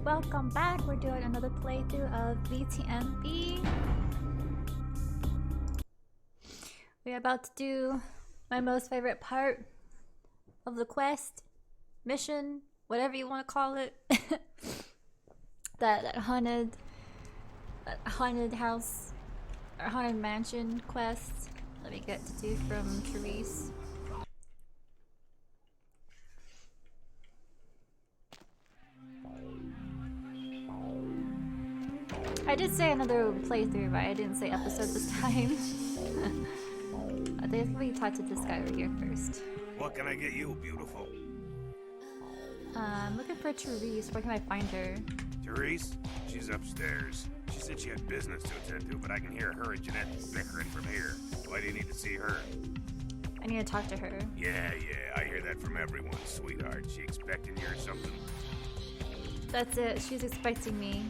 welcome back. We're doing another playthrough of VTMB. We're about to do my most favorite part of the quest, mission, whatever you want to call it. that haunted house or haunted mansion quest that we get to do from Therese. I did say another playthrough, right? I didn't say episode this time. I think we talk to this guy over here first. What can I get you, beautiful? I'm looking for Therese. Where can I find her? Therese? She's upstairs. She said she had business to attend to, but I can hear her and Jeanette bickering from here. Why do you need to see her? I need to talk to her. Yeah, I hear that from everyone, sweetheart. She expecting you or something? That's it. She's expecting me.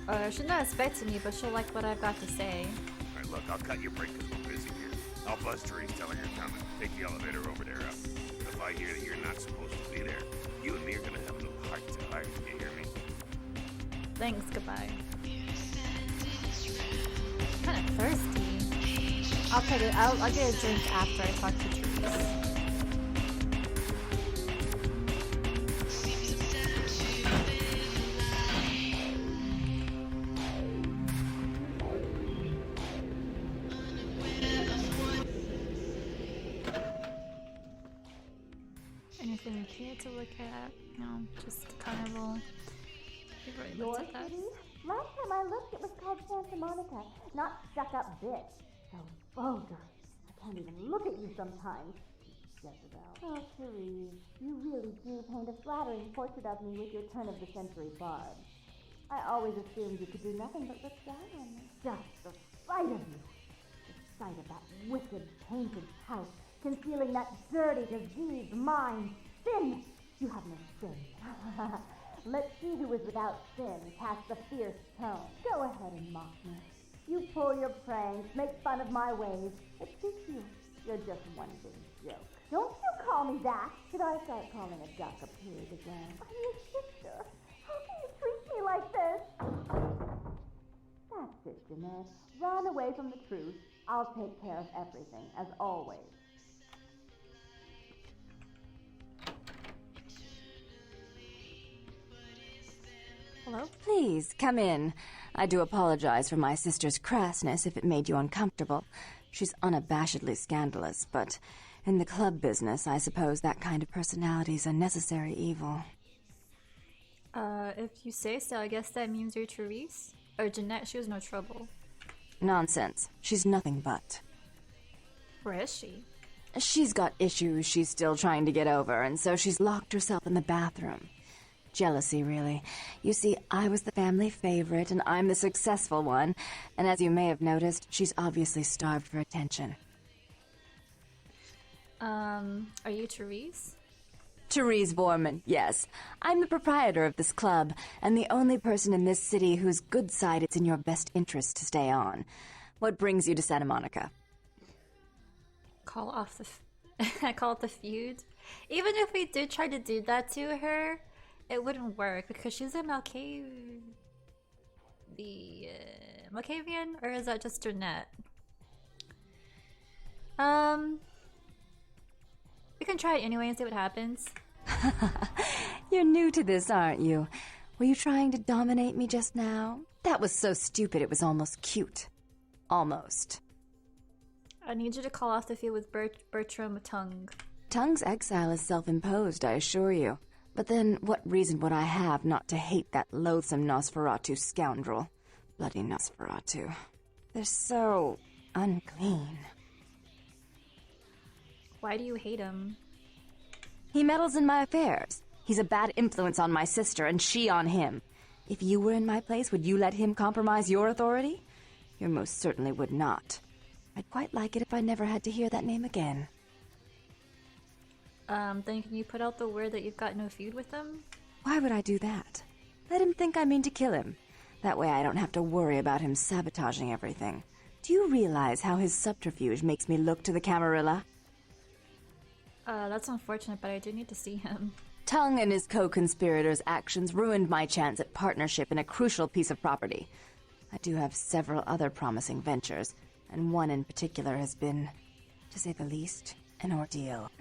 Or she's not expecting me, but she'll like what I've got to say. Alright, look, I'll cut your break because we're busy here. I'll buzz Therese, tell her you're coming. Take the elevator over there up. If I hear that you're not supposed to be there, you and me are gonna have a little heart-to-heart. You hear me? Thanks, goodbye. I'm kind of thirsty. I'll get a drink after I talk to Therese. Anything here to look at? No, just the carnival. Your city? Last time I looked, it was called Santa Monica, not stuck-up bitch. So vulgar. I can't even look at you sometimes. Jezebel. Oh, Therese, you really do paint a flattering portrait of me with your turn-of-the-century barb. I always assumed you could do nothing but look down on me. Just the sight of you. The sight of that wicked, painted house, concealing that dirty, diseased mind. Sin! You have no sin. Let's see who is without sin cast the fierce tone. Go ahead and mock me. You pull your pranks, make fun of my ways. It suits you. You're just one big joke. Don't you call me that! Should I start calling a duck a pig again? I'm your sister. How can you treat me like this? That's it, Jeanette. Run away from the truth. I'll take care of everything, as always. Hello? Please, come in. I do apologize for my sister's crassness if it made you uncomfortable. She's unabashedly scandalous, but in the club business, I suppose that kind of personality's a necessary evil. If you say so, I guess that means you're Therese? Or Jeanette, she was no trouble. Nonsense. She's nothing but. Where is she? She's got issues she's still trying to get over, and so she's locked herself in the bathroom. Jealousy, really. You see, I was the family favorite, and I'm the successful one, and as you may have noticed, she's obviously starved for attention. Are you Therese? Therese Vorman, yes. I'm the proprietor of this club, and the only person in this city whose good side it's in your best interest to stay on. What brings you to Santa Monica? Call off I call it the feud. Even if we did try to do that to her, it wouldn't work because she's a Malkavian, or is that just Jeanette? We can try it anyway and see what happens. You're new to this, aren't you? Were you trying to dominate me just now? That was so stupid it was almost cute. Almost. I need you to call off the feud with Bertram Tung. Tung's exile is self-imposed, I assure you. But then, what reason would I have not to hate that loathsome Nosferatu scoundrel? Bloody Nosferatu. They're so unclean. Why do you hate him? He meddles in my affairs. He's a bad influence on my sister, and she on him. If you were in my place, would you let him compromise your authority? You most certainly would not. I'd quite like it if I never had to hear that name again. Then can you put out the word that you've got no feud with him? Why would I do that? Let him think I mean to kill him. That way I don't have to worry about him sabotaging everything. Do you realize how his subterfuge makes me look to the Camarilla? That's unfortunate, but I do need to see him. Tongue and his co-conspirators' actions ruined my chance at partnership in a crucial piece of property. I do have several other promising ventures, and one in particular has been, to say the least, an ordeal.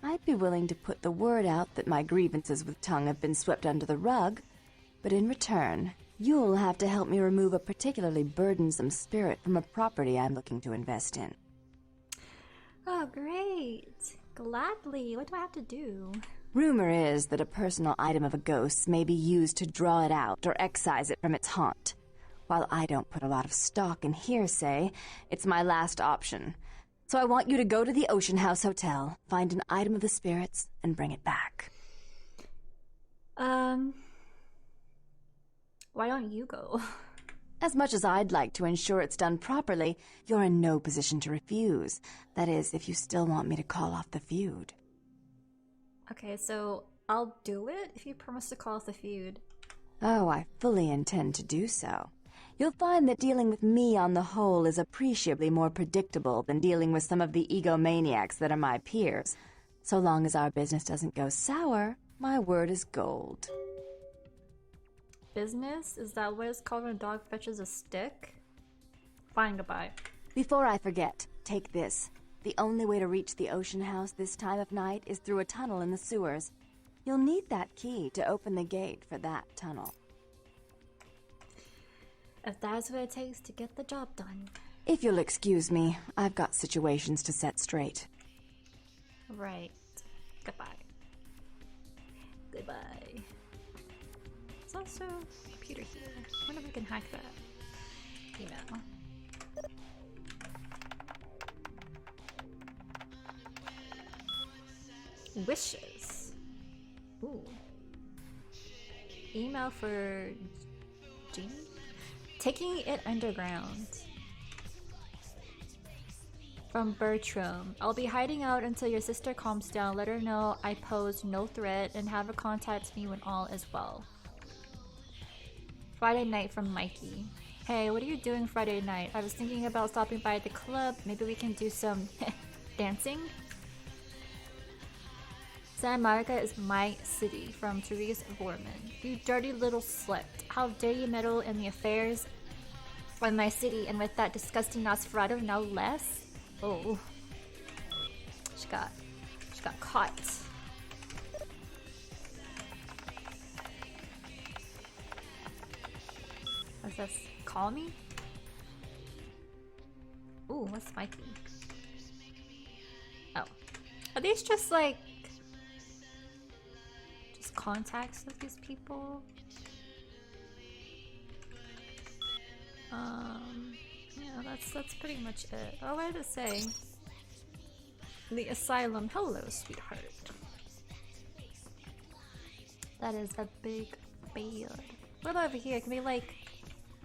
I'd be willing to put the word out that my grievances with Tongue have been swept under the rug, but in return, you'll have to help me remove a particularly burdensome spirit from a property I'm looking to invest in. Oh, great. Gladly. What do I have to do? Rumor is that a personal item of a ghost's may be used to draw it out or excise it from its haunt. While I don't put a lot of stock in hearsay, it's my last option. So I want you to go to the Ocean House Hotel, find an item of the spirits, and bring it back. Why don't you go? As much as I'd like to ensure it's done properly, you're in no position to refuse. That is, if you still want me to call off the feud. Okay, so I'll do it if you promise to call off the feud. Oh, I fully intend to do so. You'll find that dealing with me on the whole is appreciably more predictable than dealing with some of the egomaniacs that are my peers. So long as our business doesn't go sour, my word is gold. Business? Is that what it's called when a dog fetches a stick? Fine, goodbye. Before I forget, take this. The only way to reach the Ocean House this time of night is through a tunnel in the sewers. You'll need that key to open the gate for that tunnel. If that's what it takes to get the job done. If you'll excuse me, I've got situations to set straight. Right. Goodbye. Goodbye. There's also a computer here. I wonder if we can hack that. Email. Wishes. Ooh. Email for Jean? Taking it underground. From Bertram. I'll be hiding out until your sister calms down. Let her know I pose no threat and have her contact me when all is well. Friday night from Mikey. Hey, what are you doing Friday night? I was thinking about stopping by the club. Maybe we can do some dancing? Santa Monica is my city, from Therese Borman. You dirty little slut. How dare you meddle in the affairs of my city, and with that disgusting Nosferatu, no less? Oh. She got caught. What's this? Call me? Ooh, what's Mikey? Oh. Are these just like contacts of these people? Yeah, that's pretty much it. Oh, what did it say? The asylum. Hello, sweetheart. That is a big bed. What about over here? Can we like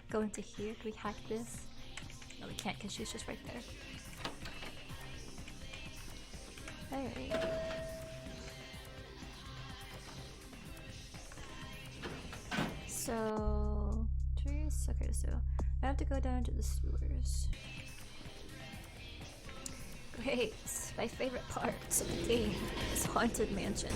go into here? Can we hack this? No, we can't because she's just right there. Hey. So, trees. Okay, so I have to go down to the sewers. Great, my favorite part of the game is Haunted Mansion.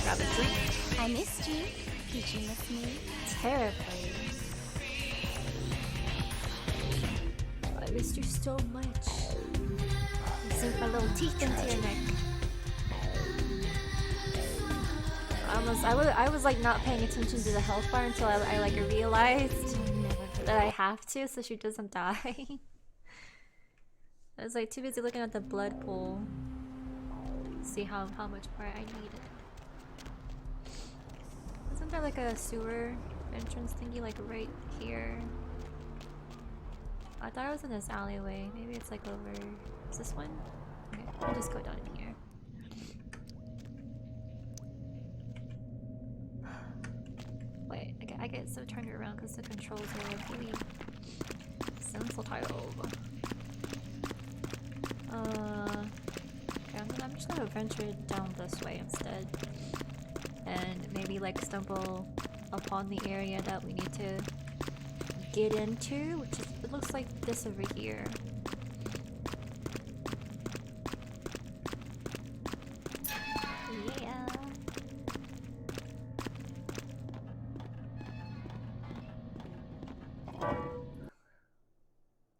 Grab a drink. I missed you. Did you miss me? Terribly. I missed you so much. Sink my little teeth into your neck. I was like not paying attention to the health bar until I like realized that I have to, so she doesn't die. I was like too busy looking at the blood pool. See how much more I needed. Isn't there like a sewer entrance thingy like right here? I thought it was in this alleyway. Maybe it's like over. Is this one? Okay, I'll just go down in here. Wait, I get so turned around because the controls are really sensitive. Okay, I'm just gonna venture down this way instead. And maybe like stumble upon the area that we need to get into, which is, it looks like this over here.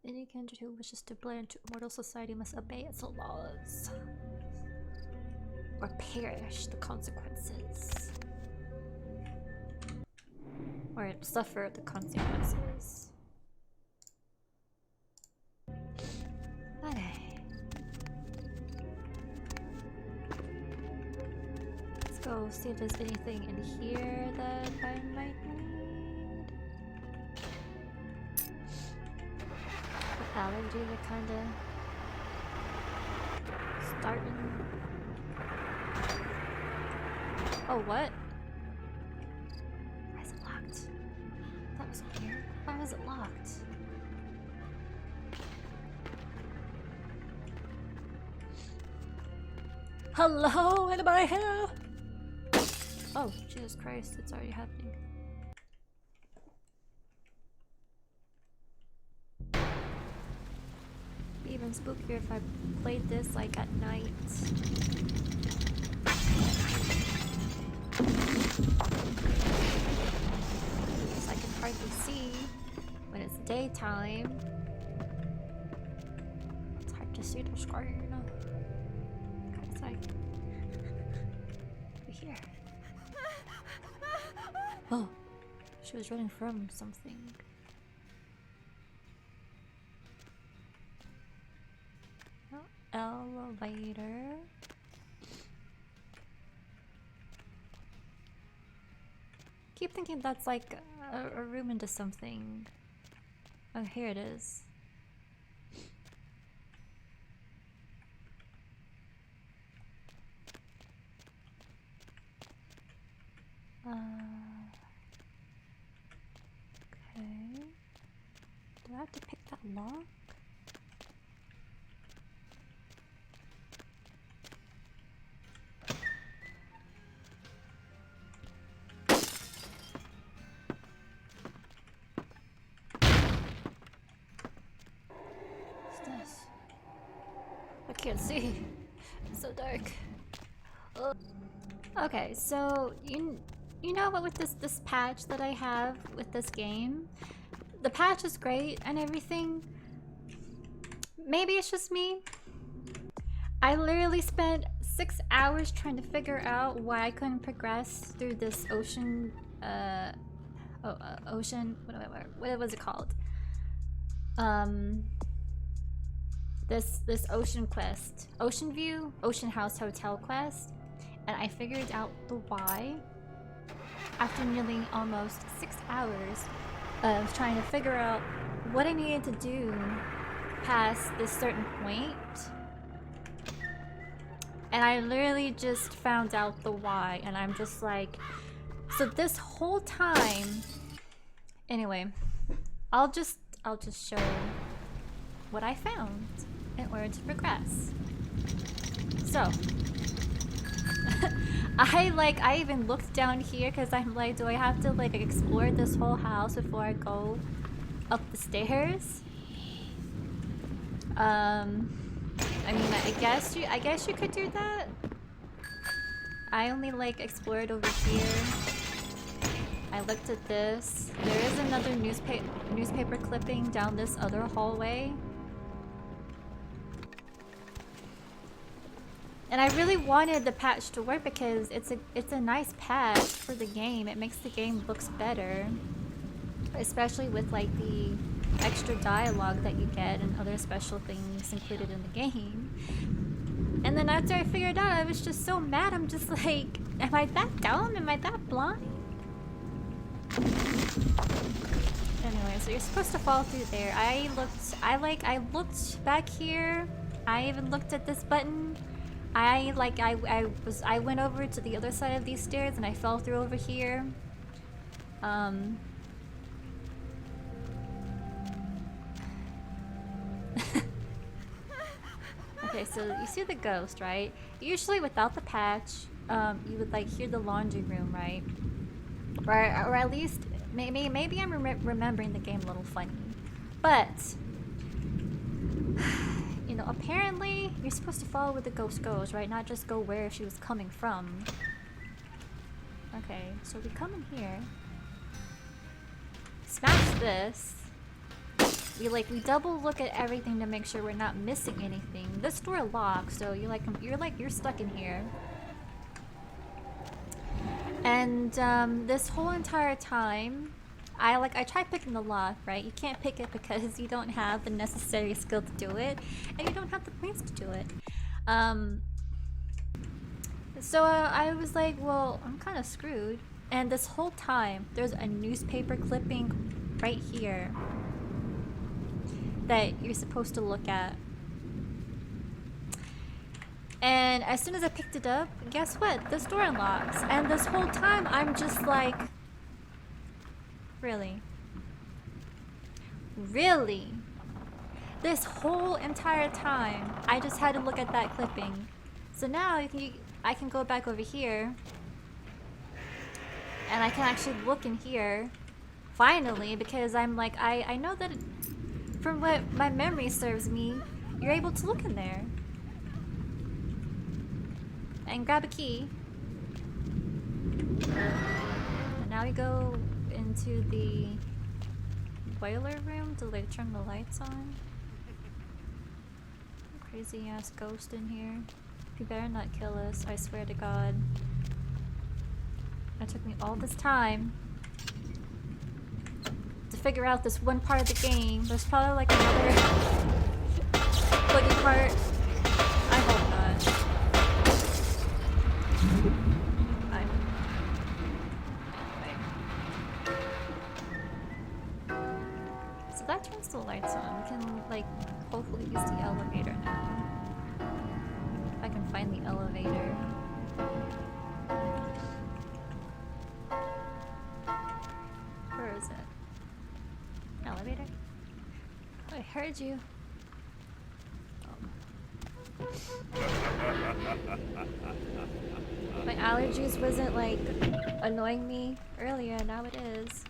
Any kindred who wishes to blend into mortal society must obey its laws, or perish the consequences, or suffer the consequences. Okay. Let's go see if there's anything in here that I might need. The allergies are kinda starting. Oh, what? Why is it locked? That was weird. Why was it locked? Hello, anybody here? Oh, Jesus Christ, it's already happening. It'd be even spookier if I played this like at night. Because I can hardly see when it's daytime. It's hard to see the screen. It's like over here. Oh, she was running from something. Oh, elevator. Keep thinking that's like a room into something. Oh, here it is. Okay. Do I have to pick that lock? What's this? I can't see. It's so dark. Ugh. Okay, so you know what, with this patch that I have with this game, the patch is great and everything. Maybe it's just me. I literally spent 6 hours trying to figure out why I couldn't progress through this ocean ocean, what was it called? This ocean quest, ocean view, ocean house hotel quest, and I figured out the why after nearly almost 6 hours of trying to figure out what I needed to do past this certain point. And I literally just found out the why, and I'm just like, so this whole time. Anyway, I'll just show what I found in order to progress. So I even looked down here because I'm like, do I have to like explore this whole house before I go up the stairs? I mean, I guess you could do that. I only like explored over here. I looked at this. There is another newspaper clipping down this other hallway. And I really wanted the patch to work because it's a nice patch for the game. It makes the game looks better, especially with like the extra dialogue that you get and other special things included in the game. And then after I figured out, I was just so mad. I'm just like, am I that dumb? Am I that blind? Anyway, so you're supposed to fall through there. I looked back here. I even looked at this button. I went over to the other side of these stairs and I fell through over here. Okay, so you see the ghost, right? Usually without the patch, you would like hear the laundry room, right? Or at least maybe I'm remembering the game a little funny, but you know, apparently you're supposed to follow where the ghost goes, right? Not just go where she was coming from. Okay, so we come in here, smash this, we double look at everything to make sure we're not missing anything. This door locks, so you're stuck in here. And this whole entire time, I tried picking the lock, right? You can't pick it because you don't have the necessary skill to do it, and you don't have the points to do it. So I was like, well, I'm kind of screwed. And this whole time, there's a newspaper clipping right here that you're supposed to look at. And as soon as I picked it up, guess what? This door unlocks. And this whole time, I'm just like, really? Really? This whole entire time, I just had to look at that clipping. So now I can go back over here. And I can actually look in here. Finally, because I'm like, I know that from what my memory serves me, you're able to look in there. And grab a key. And now we go into the boiler room to like turn the lights on. Crazy ass ghost in here. You better not kill us, I swear to God. It took me all this time to figure out this one part of the game. There's probably like another buggy part. I hope not. So that turns the lights on. We can like hopefully use the elevator now. If I can find the elevator. Where is it? Elevator? Oh, I heard you. Oh. My allergies wasn't like annoying me earlier, now it is.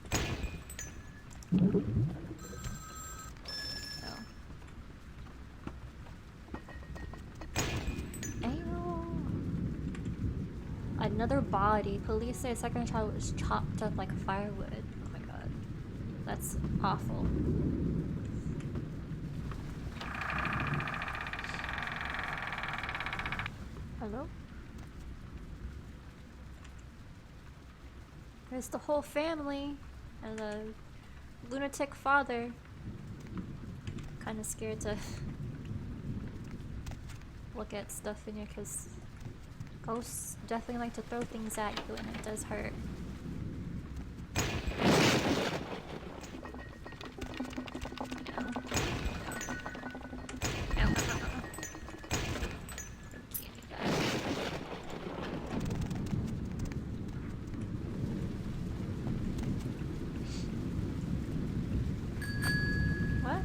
Another body. Police say a second child was chopped up like firewood. Oh my god. That's awful. Hello? There's the whole family and the lunatic father. Kinda scared to look at stuff in here because ghosts definitely like to throw things at you and it does hurt. What?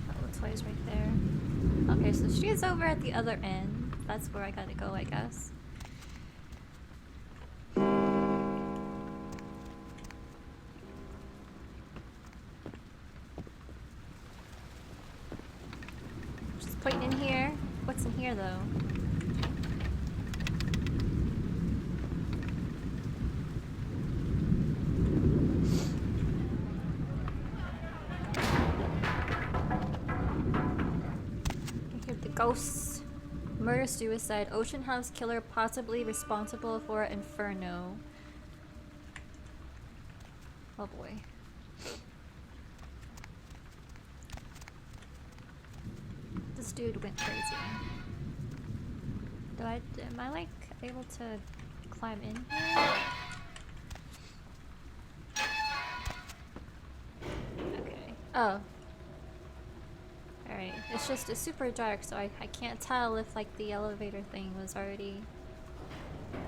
Oh, the toy's right there. Okay, so she's over at the other end. That's where I gotta go, I guess. Just putting in here. What's in here, though? Ghosts. Murder suicide. Ocean House killer possibly responsible for Inferno. Oh boy. This dude went crazy. Am I like able to climb in here? Okay. Oh. Alright, it's super dark, so I can't tell if like the elevator thing was already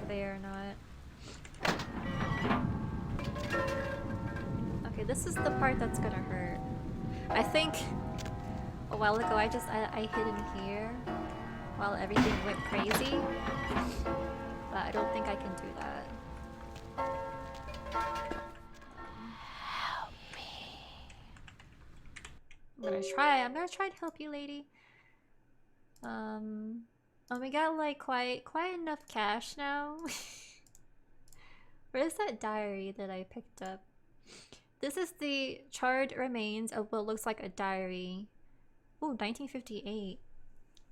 there or not. Okay, this is the part that's gonna hurt. I think a while ago I hid in here while everything went crazy, but I don't think I can do that. I'm gonna try to help you, lady. Oh, we got like quite enough cash now. Where's that diary that I picked up? This is the charred remains of what looks like a diary. Oh, 1958.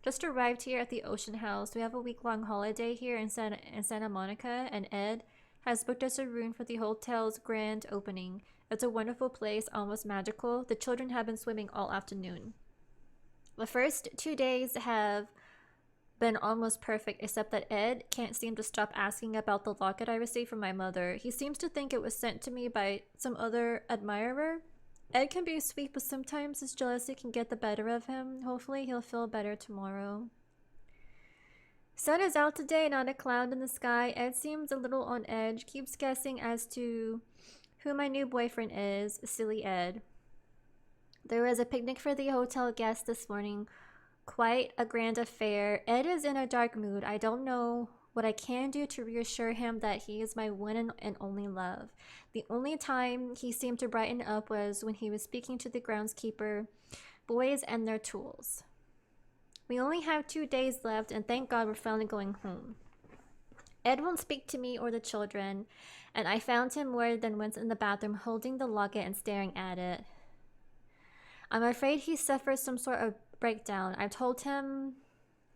Just arrived here at the Ocean House. We have a week-long holiday here in Santa Monica, and Ed has booked us a room for the hotel's grand opening. It's a wonderful place, almost magical. The children have been swimming all afternoon. The first 2 days have been almost perfect, except that Ed can't seem to stop asking about the locket I received from my mother. He seems to think it was sent to me by some other admirer. Ed can be sweet, but sometimes his jealousy can get the better of him. Hopefully he'll feel better tomorrow. Sun is out today, not a cloud in the sky. Ed seems a little on edge, keeps guessing as to who my new boyfriend is. Silly Ed. There was a picnic for the hotel guests this morning. Quite a grand affair. Ed is in a dark mood. I don't know what I can do to reassure him that he is my one and only love. The only time he seemed to brighten up was when he was speaking to the groundskeeper boys and their tools. We only have 2 days left, and thank God we're finally going home. Ed won't speak to me or the children, and I found him more than once in the bathroom holding the locket and staring at it. I'm afraid he suffers some sort of breakdown. I've told him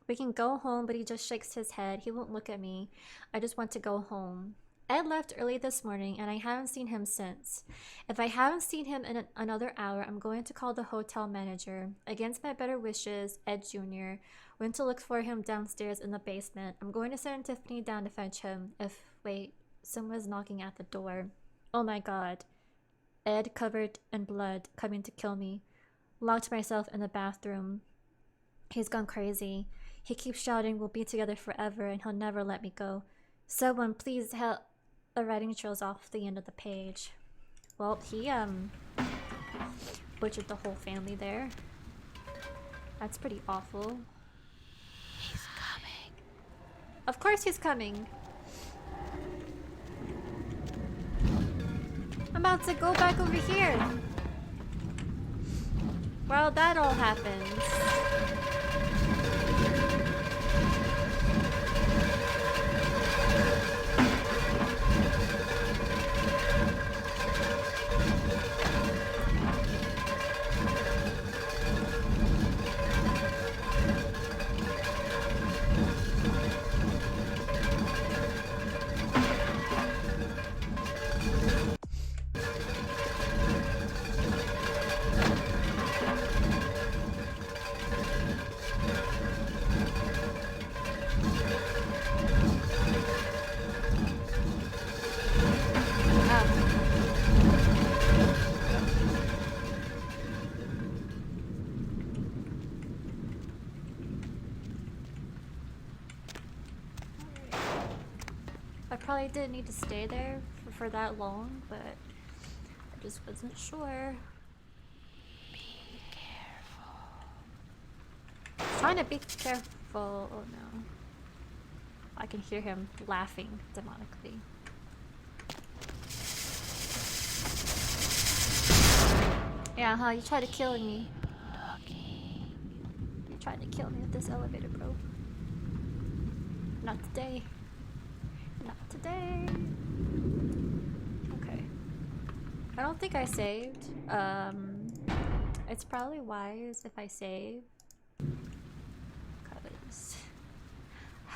we can go home, but he just shakes his head. He won't look at me. I just want to go home. Ed left early this morning, and I haven't seen him since. If I haven't seen him in another hour, I'm going to call the hotel manager. Against my better wishes, Ed Jr. went to look for him downstairs in the basement. I'm going to send Tiffany down to fetch him. Wait, someone's knocking at the door. Oh my God. Ed covered in blood, coming to kill me. Locked myself in the bathroom. He's gone crazy. He keeps shouting, we'll be together forever, and he'll never let me go. Someone please help. The writing trails off the end of the page. Well, he butchered the whole family there. That's pretty awful. He's coming. Of course he's coming. I'm about to go back over here. Well, that all happens. Probably didn't need to stay there for that long, but I just wasn't sure. Be careful. Trying to be careful. Oh no. I can hear him laughing demonically. Yeah, huh? You tried to kill me. You tried to kill me with this elevator, bro. Not today. Not today. Okay. I don't think I saved. It's probably wise if I save.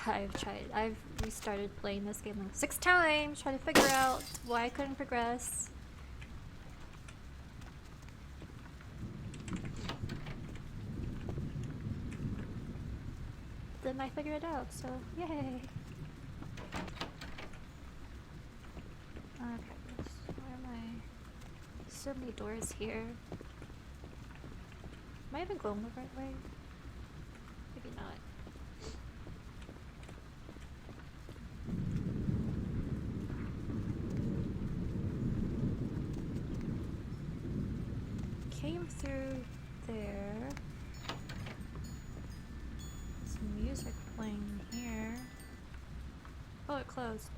Because I've restarted playing this game like 6 times, trying to figure out why I couldn't progress. Then I figured it out, so yay. Okay, where am I? So many doors here. Am I even going the right way? Maybe not. Came through there. Some music playing here. Oh, it closed.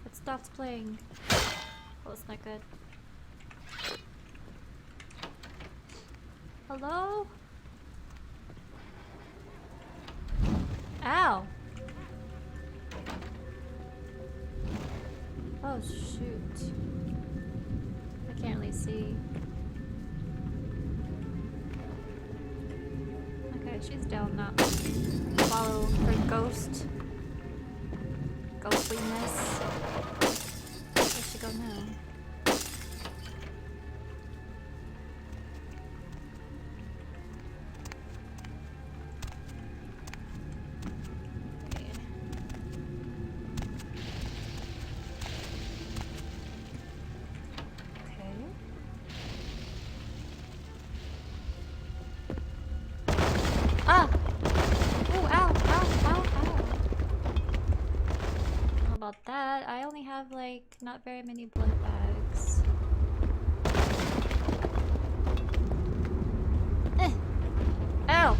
It stopped playing. Well, it's not good. Hello? Ow! Oh, shoot. really see. Okay, she's down now. Follow her ghostliness. Where she go now? Ah! Oh, ow, ow, ow, ow. How about that? I only have, like, not very many blood bags. Ow!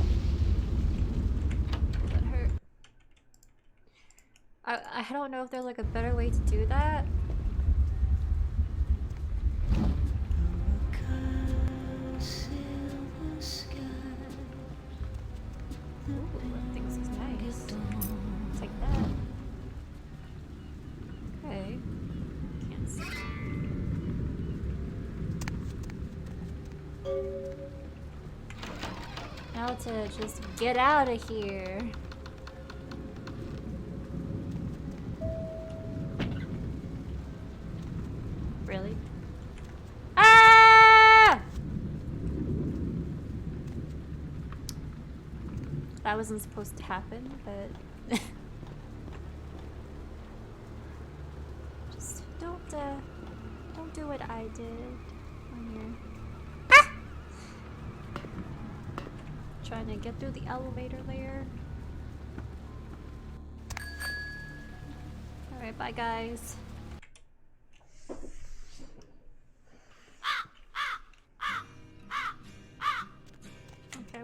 That hurt. I don't know if there's, like, a better way to do that. Ooh, that thing is nice. It's like that. Okay. Can't see. Now to just get out of here. Really? Ah! That wasn't supposed to happen, but just don't do what I did when you're trying to get through the elevator layer. All right, bye guys. Okay,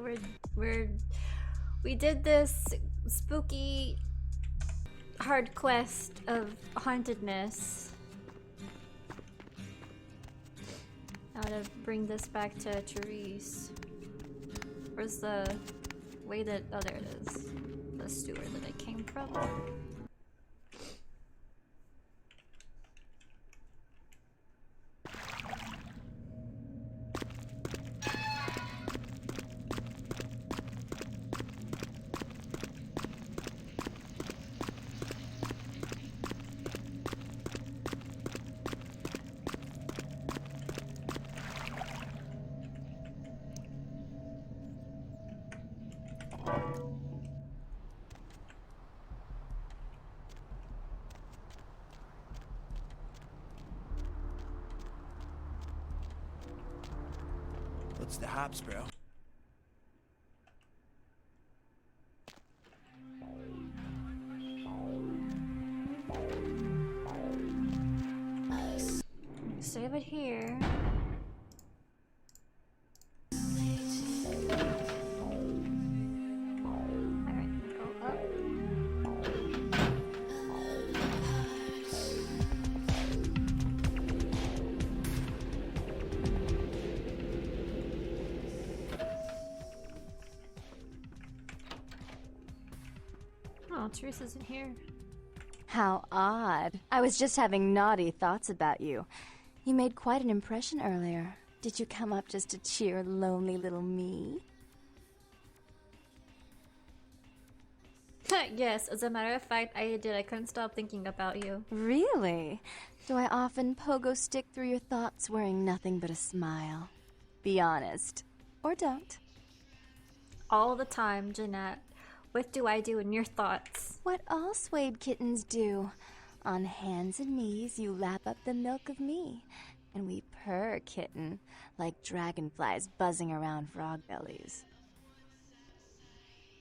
we did this spooky hard quest of hauntedness. Now to bring this back to Therese. Where's the way that, oh there it is. The sewer that it came from. What's the hops, bro? Save it here. Alright, go up. Oh, Therese isn't here. How odd. I was just having naughty thoughts about you. You made quite an impression earlier. Did you come up just to cheer lonely little me? Yes, as a matter of fact, I did. I couldn't stop thinking about you. Really? Do I often pogo stick through your thoughts wearing nothing but a smile? Be honest. Or don't. All the time, Jeanette. What do I do in your thoughts? What all swayed kittens do. On hands and knees, you lap up the milk of me. And we purr, kitten, like dragonflies buzzing around frog bellies.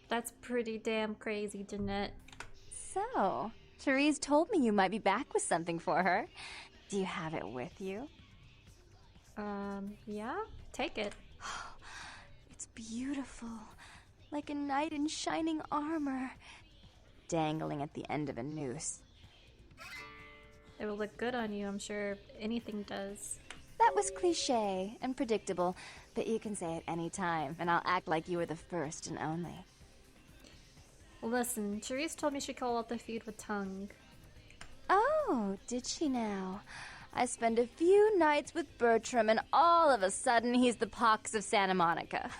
That's pretty damn crazy, Jeanette. So, Therese told me you might be back with something for her. Do you have it with you? Yeah? Take it. It's beautiful. Like a knight in shining armor, dangling at the end of a noose. It will look good on you, I'm sure anything does. That was cliché and predictable, but you can say it any time, and I'll act like you were the first and only. Listen, Therese told me she called out the feud with tongue. Oh, did she now? I spend a few nights with Bertram, and all of a sudden he's the pox of Santa Monica.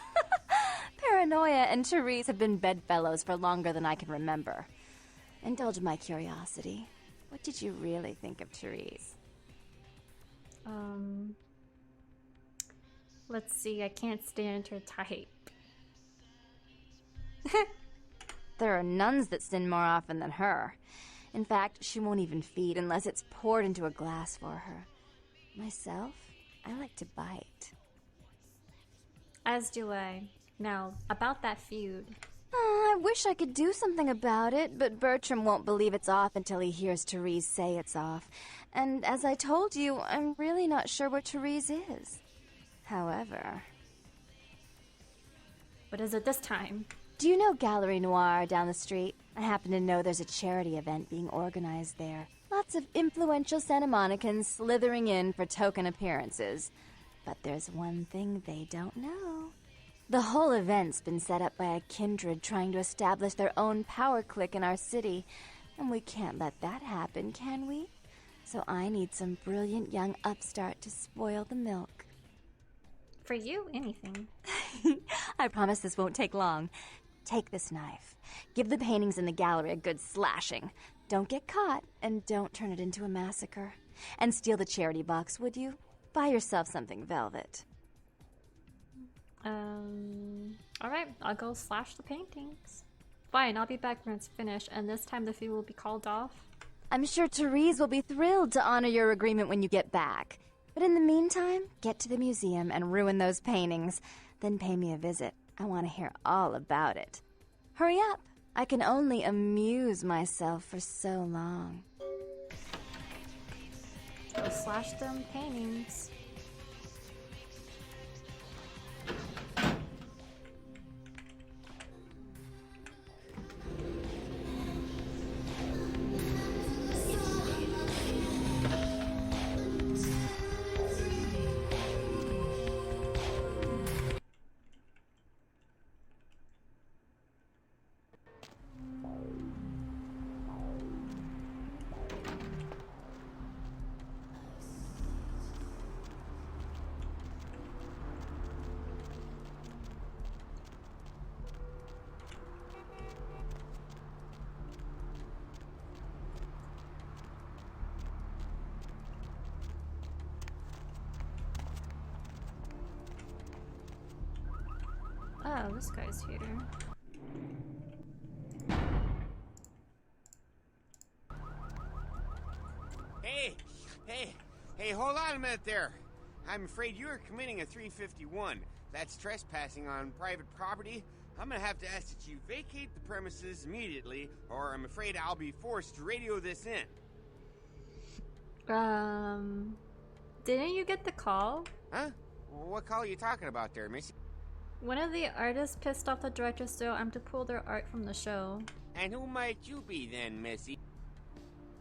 Paranoia and Therese have been bedfellows for longer than I can remember. Indulge my curiosity. What did you really think of Therese? Let's see, I can't stand her type. There are nuns that sin more often than her. In fact, she won't even feed unless it's poured into a glass for her. Myself, I like to bite. As do I. Now, about that feud. I wish I could do something about it, but Bertram won't believe it's off until he hears Therese say it's off. And as I told you, I'm really not sure where Therese is. However... What is it this time? Do you know Gallery Noir down the street? I happen to know there's a charity event being organized there. Lots of influential Santa Monicans slithering in for token appearances. But there's one thing they don't know. The whole event's been set up by a kindred trying to establish their own power clique in our city. And we can't let that happen, can we? So I need some brilliant young upstart to spoil the milk. For you, anything. I promise this won't take long. Take this knife. Give the paintings in the gallery a good slashing. Don't get caught, and don't turn it into a massacre. And steal the charity box, would you? Buy yourself something velvet. Alright, I'll go slash the paintings. Fine, I'll be back when it's finished, and this time the fee will be called off. I'm sure Therese will be thrilled to honor your agreement when you get back. But in the meantime, get to the museum and ruin those paintings. Then pay me a visit. I want to hear all about it. Hurry up! I can only amuse myself for so long. Go slash them paintings. Oh, this guy's here. Hey, hold on a minute there. I'm afraid you are committing a 351. That's trespassing on private property. I'm gonna have to ask that you vacate the premises immediately, or I'm afraid I'll be forced to radio this in. Didn't you get the call? Huh? What call are you talking about there, Missy? One of the artists pissed off the director, so I'm to pull their art from the show. And who might you be then, Missy?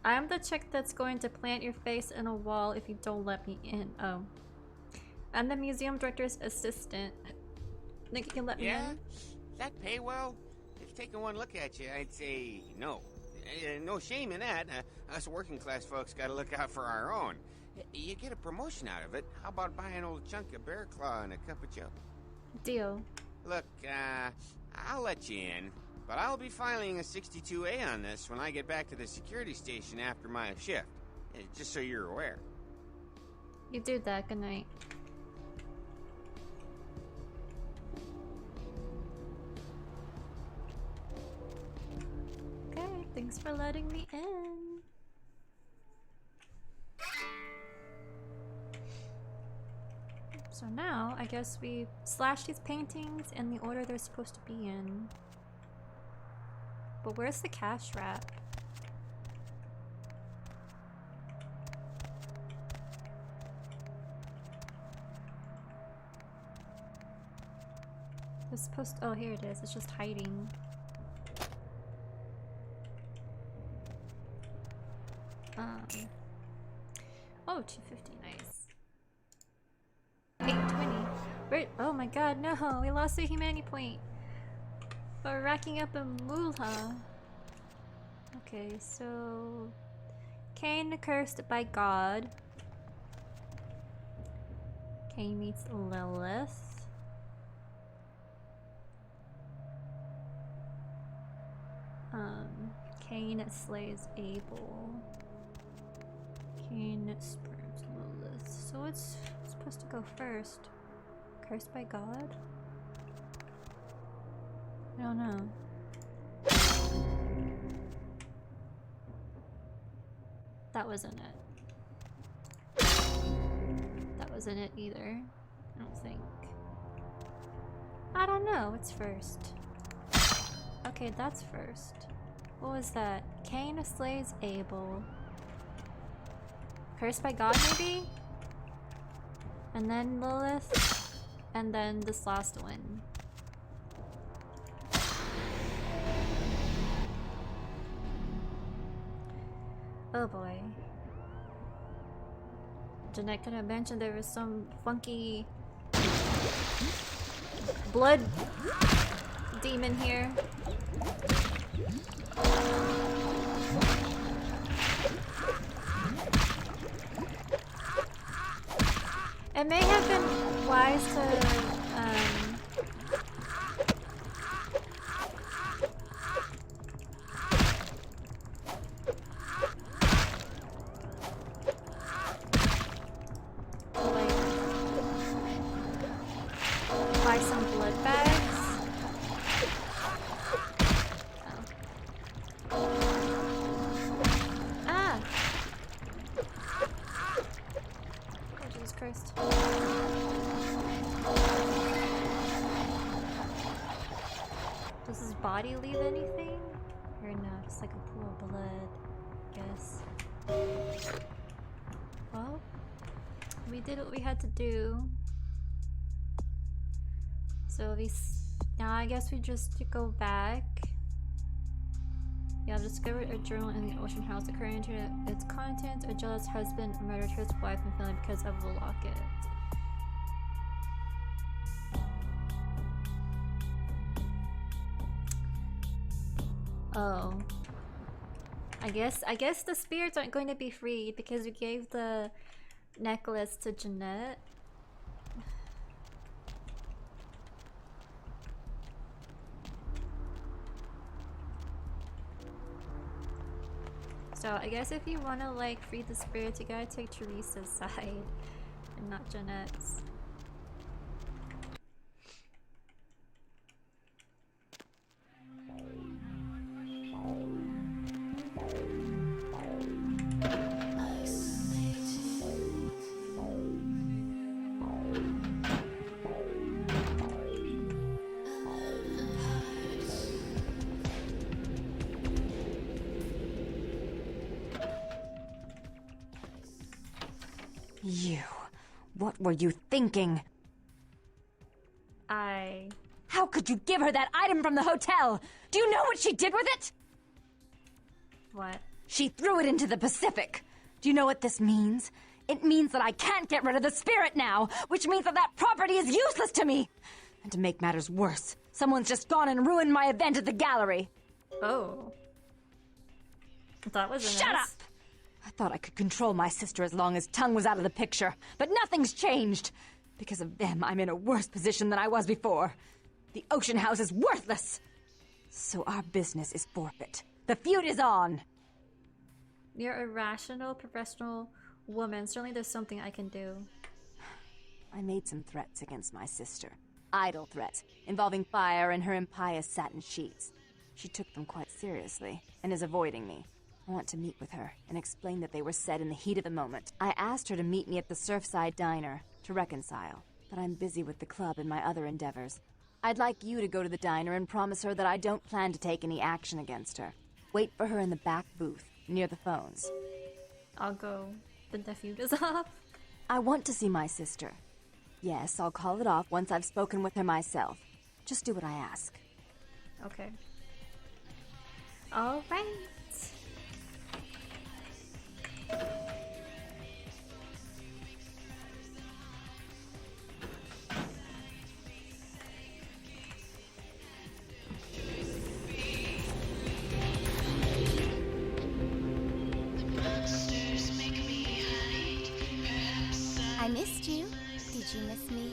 I'm the chick that's going to plant your face in a wall if you don't let me in. Oh. I'm the museum director's assistant. Think you can let me in? Yeah? That pay well? If taking one look at you, I'd say no. No shame in that. Us working class folks gotta look out for our own. You get a promotion out of it. How about buying an old chunk of bear claw and a cup of joe? Deal. Look, I'll let you in, but I'll be filing a 62A on this when I get back to the security station after my shift. Just so you're aware. You do that. Good night. Okay, thanks for letting me in. So now, I guess we slash these paintings in the order they're supposed to be in. But where's the cash wrap? It's supposed to, oh, here it is. It's just hiding. Oh, 250, nice. 820. Wait, oh my god, no, we lost a humanity point. We're racking up a moolah. Okay, so Cain cursed by God. Cain meets Lilith. Cain slays Abel. Cain spurns Lilith. So it's supposed to go first. Cursed by God? I don't know. That wasn't it. That wasn't it either. I don't think. I don't know. What's first? Okay, that's first. What was that? Cain slays Abel. Cursed by God, maybe? And then Lilith? And then this last one. Oh boy. Jeanette could have mentioned there was some funky blood demon here. It may have been wise to buy some blood bags. Ah! Oh, Jesus Christ. Does his body leave anything? Or no, just like a pool of blood, I guess. Well, we did what we had to do. So now I guess we just go back. Yeah, discovered a journal in the ocean house. According to its contents, a jealous husband murdered his wife and family because of the locket. Oh. I guess the spirits aren't going to be free because we gave the necklace to Jeanette. So I guess if you want to like free the spirits, you gotta take Teresa's side and not Jeanette's. What were you thinking? How could you give her that item from the hotel? Do you know what she did with it? What? She threw it into the Pacific. Do you know what this means? It means that I can't get rid of the spirit now, which means that property is useless to me. And to make matters worse, someone's just gone and ruined my event at the gallery. Oh. That was Shut up! I thought I could control my sister as long as Tongue was out of the picture, but nothing's changed. Because of them, I'm in a worse position than I was before. The ocean house is worthless. So our business is forfeit. The feud is on. You're a rational, professional woman. Certainly there's something I can do. I made some threats against my sister. Idle threats, involving fire and her impious satin sheets. She took them quite seriously, and is avoiding me. I want to meet with her, and explain that they were said in the heat of the moment. I asked her to meet me at the Surfside Diner, to reconcile, but I'm busy with the club and my other endeavors. I'd like you to go to the diner and promise her that I don't plan to take any action against her. Wait for her in the back booth, near the phones. I'll go. The feud is off. I want to see my sister. Yes, I'll call it off once I've spoken with her myself. Just do what I ask. Okay. All right. I missed you. Did you miss me?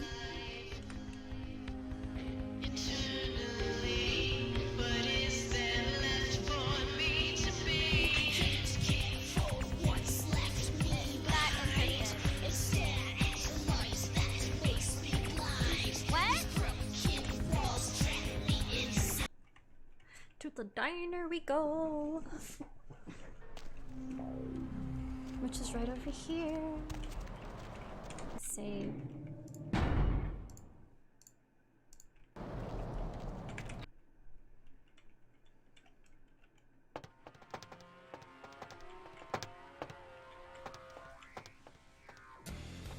To the diner we go. Which is right over here. Save.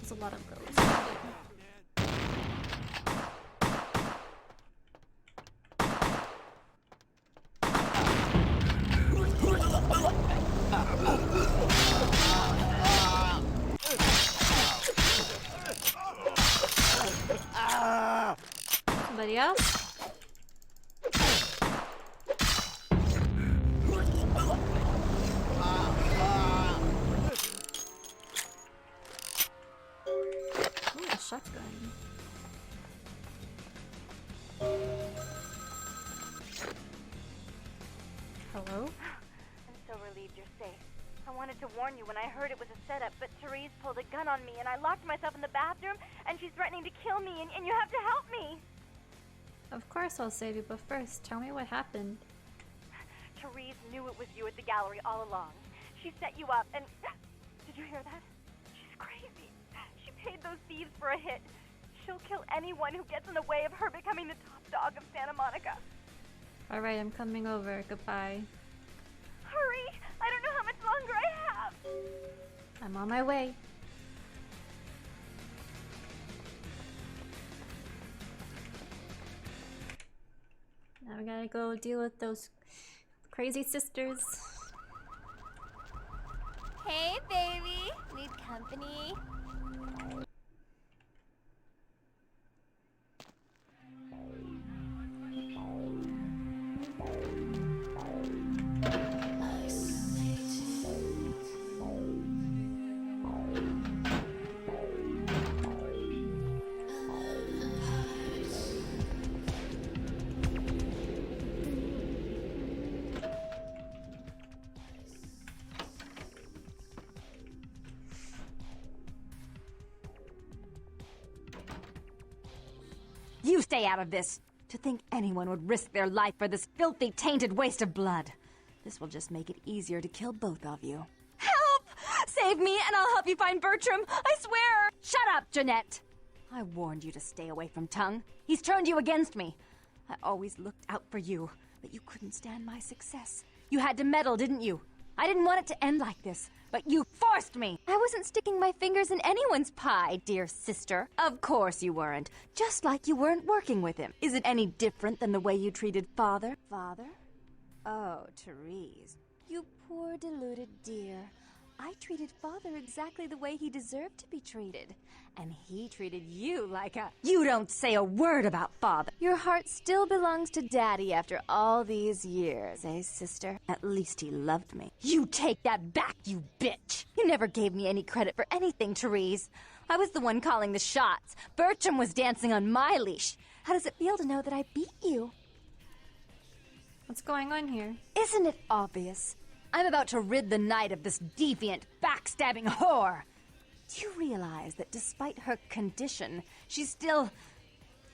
There's a lot of those. Somebody else? Ooh, a shotgun. Hello? I'm so relieved you're safe. I wanted to warn you when I heard it was a setup, but Therese pulled a gun on me and I locked myself in the bathroom and she's threatening to kill me and you have to help me! Of course I'll save you, but first, tell me what happened. Therese knew it was you at the gallery all along. She set you up and... Did you hear that? She's crazy. She paid those thieves for a hit. She'll kill anyone who gets in the way of her becoming the top dog of Santa Monica. Alright, I'm coming over. Goodbye. Hurry! I don't know how much longer I have! I'm on my way. Now we gotta go deal with those crazy sisters. Hey, baby! Need company? You stay out of this! To think anyone would risk their life for this filthy, tainted waste of blood. This will just make it easier to kill both of you. Help! Save me and I'll help you find Bertram! I swear! Shut up, Jeanette! I warned you to stay away from Tongue. He's turned you against me. I always looked out for you, but you couldn't stand my success. You had to meddle, didn't you? I didn't want it to end like this, but you forced me! I wasn't sticking my fingers in anyone's pie, dear sister. Of course you weren't. Just like you weren't working with him. Is it any different than the way you treated Father? Father? Oh, Therese. You poor deluded dear. I treated Father exactly the way he deserved to be treated. And he treated you like a... You don't say a word about Father. Your heart still belongs to Daddy after all these years, eh, sister? At least he loved me. You take that back, you bitch! You never gave me any credit for anything, Therese. I was the one calling the shots. Bertram was dancing on my leash. How does it feel to know that I beat you? What's going on here? Isn't it obvious? I'm about to rid the night of this deviant, backstabbing whore. Do you realize that despite her condition, she still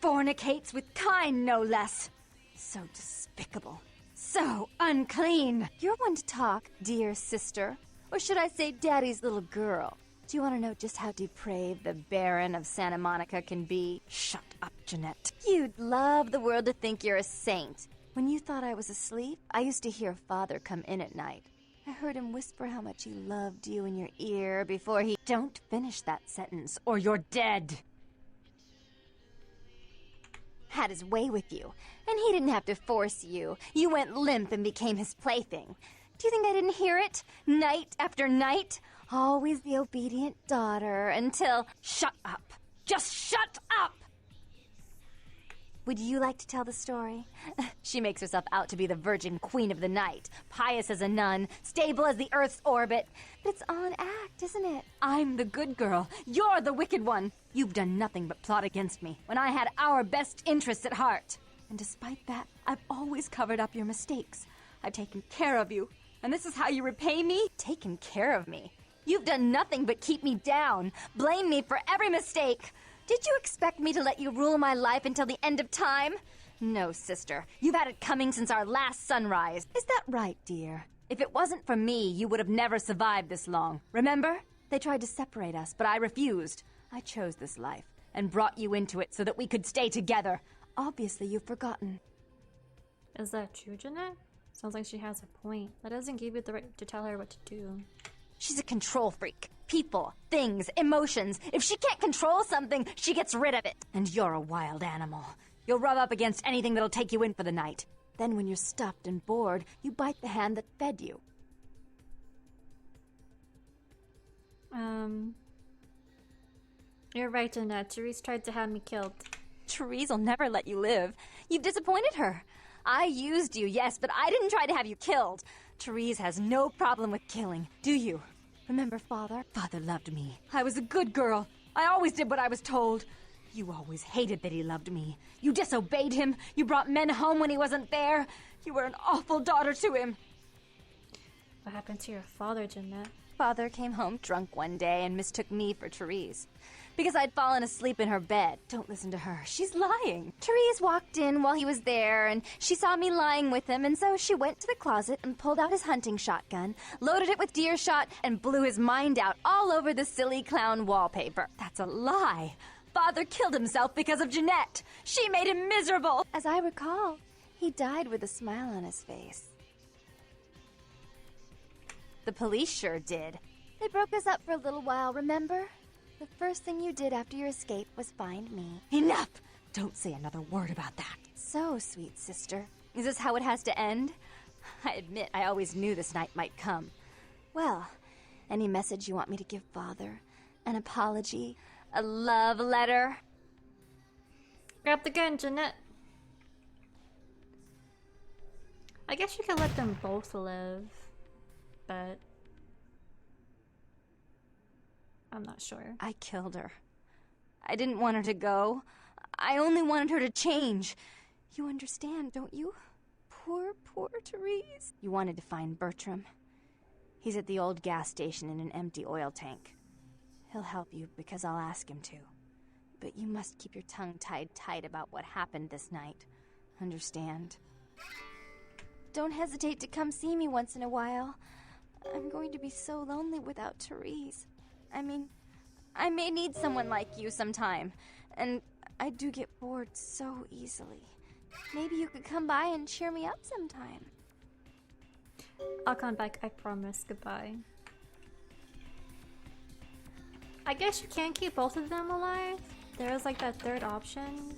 fornicates with Kine, no less? So despicable. So unclean. You're one to talk, dear sister. Or should I say Daddy's little girl? Do you want to know just how depraved the Baron of Santa Monica can be? Shut up, Jeanette. You'd love the world to think you're a saint. When you thought I was asleep, I used to hear Father come in at night. I heard him whisper how much he loved you in your ear before he... Don't finish that sentence, or you're dead! Had his way with you, and he didn't have to force you. You went limp and became his plaything. Do you think I didn't hear it? Night after night? Always the obedient daughter, until... Shut up! Just shut up! Would you like to tell the story? She makes herself out to be the virgin queen of the night, pious as a nun, stable as the Earth's orbit. But it's all an act, isn't it? I'm the good girl. You're the wicked one. You've done nothing but plot against me when I had our best interests at heart. And despite that, I've always covered up your mistakes. I've taken care of you. And this is how you repay me? Taken care of me? You've done nothing but keep me down, blame me for every mistake. Did you expect me to let you rule my life until the end of time? No, sister. You've had it coming since our last sunrise. Is that right, dear? If it wasn't for me, you would have never survived this long. Remember? They tried to separate us, but I refused. I chose this life and brought you into it so that we could stay together. Obviously, you've forgotten. Is that true, Jeanette? Sounds like she has a point. That doesn't give you the right to tell her what to do. She's a control freak. People, things, emotions. If she can't control something, she gets rid of it. And you're a wild animal. You'll rub up against anything that'll take you in for the night. Then when you're stuffed and bored, you bite the hand that fed you. You're right, Jeanette. Therese tried to have me killed. Therese will never let you live. You've disappointed her. I used you, yes, but I didn't try to have you killed. Therese has no problem with killing, do you? Remember Father? Father loved me. I was a good girl. I always did what I was told. You always hated that he loved me. You disobeyed him. You brought men home when he wasn't there. You were an awful daughter to him. What happened to your father, Jeanette? Father came home drunk one day and mistook me for Therese. Because I'd fallen asleep in her bed. Don't listen to her. She's lying. Therese walked in while he was there, and she saw me lying with him, and so she went to the closet and pulled out his hunting shotgun, loaded it with deer shot, and blew his mind out all over the silly clown wallpaper. That's a lie. Father killed himself because of Jeanette. She made him miserable. As I recall, he died with a smile on his face. The police sure did. They broke us up for a little while, remember? The first thing you did after your escape was find me. Enough! Don't say another word about that. So, sweet sister, is this how it has to end? I admit I always knew this night might come. Well, any message you want me to give Father? An apology? A love letter? Grab the gun, Jeanette. I guess you could let them both live, but I'm not sure. I killed her. I didn't want her to go. I only wanted her to change. You understand, don't you? Poor, poor Therese. You wanted to find Bertram. He's at the old gas station in an empty oil tank. He'll help you because I'll ask him to. But you must keep your tongue tied tight about what happened this night. Understand? Don't hesitate to come see me once in a while. I'm going to be so lonely without Therese. I mean, I may need someone like you sometime, and I do get bored so easily. Maybe you could come by and cheer me up sometime. I'll come back, I promise. Goodbye. I guess you can keep both of them alive. There is like that third option.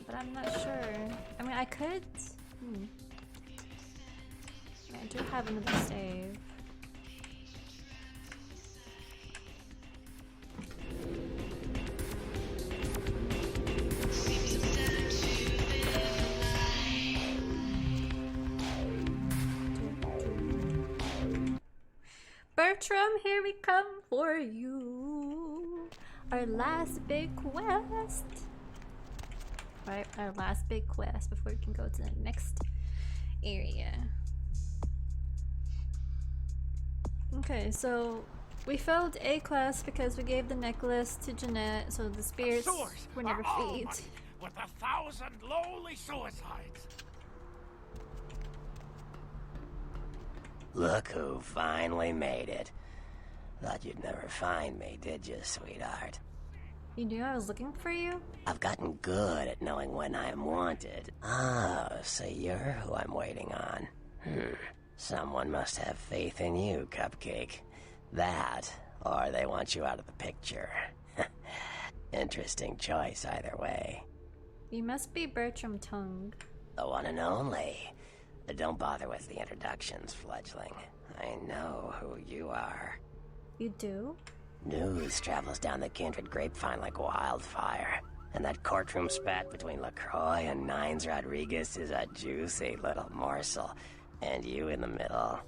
But I'm not sure. I mean, I could. I do have another save. Bertram, here we come for you. Our last big quest. Right, our last big quest before we can go to the next area. Okay, so we failed A quest because we gave the necklace to Jeanette, so the spirits were never freed. With 1,000 lowly suicides. Look who finally made it. Thought you'd never find me, did you, sweetheart? You knew I was looking for you? I've gotten good at knowing when I'm wanted. Oh, so you're who I'm waiting on. Someone must have faith in you, Cupcake. That, or they want you out of the picture. Interesting choice either way. You must be Bertram Tongue. The one and only. Don't bother with the introductions, fledgling. I know who you are. You do? News travels down the kindred grapevine like wildfire. And that courtroom spat between LaCroix and Nines Rodriguez is a juicy little morsel. And you in the middle.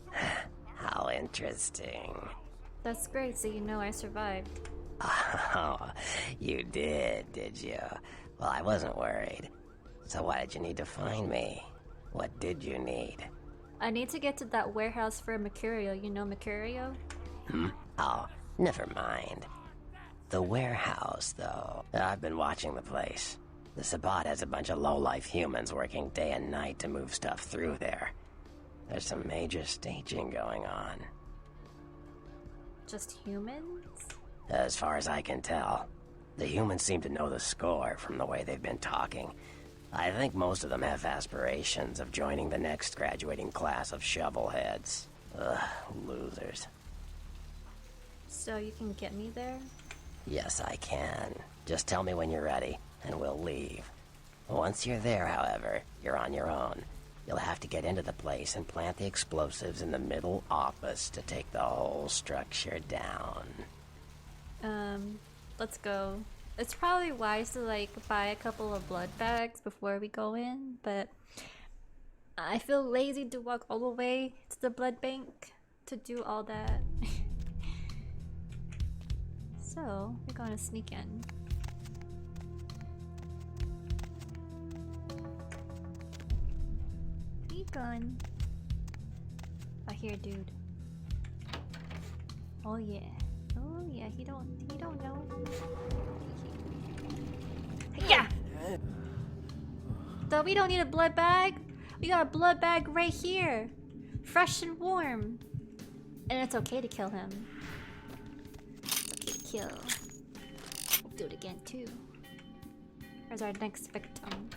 How interesting. That's great, so you know I survived. Oh, you did you? Well, I wasn't worried. So why did you need to find me? What did you need? I need to get to that warehouse for Mercurio. You know Mercurio? Oh, never mind. The warehouse, though. I've been watching the place. The Sabbat has a bunch of low-life humans working day and night to move stuff through there. There's some major staging going on. Just humans? As far as I can tell. The humans seem to know the score from the way they've been talking. I think most of them have aspirations of joining the next graduating class of shovelheads. Ugh, losers. So you can get me there? Yes, I can. Just tell me when you're ready, and we'll leave. Once you're there, however, you're on your own. You'll have to get into the place and plant the explosives in the middle office to take the whole structure down. Let's go. It's probably wise to like buy a couple of blood bags before we go in, but I feel lazy to walk all the way to the blood bank to do all that. So, we're gonna sneak in. Sneak on. I hear dude. Oh yeah. Oh yeah, he don't know. Yeah! Though we don't need a blood bag. We got a blood bag right here. Fresh and warm. And it's okay to kill him. It's okay to kill. We'll do it again too. Where's our next victim?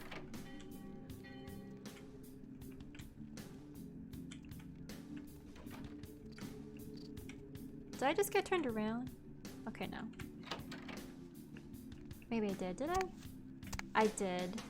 Did I just get turned around? Okay, no. Maybe I did. Did I? I did.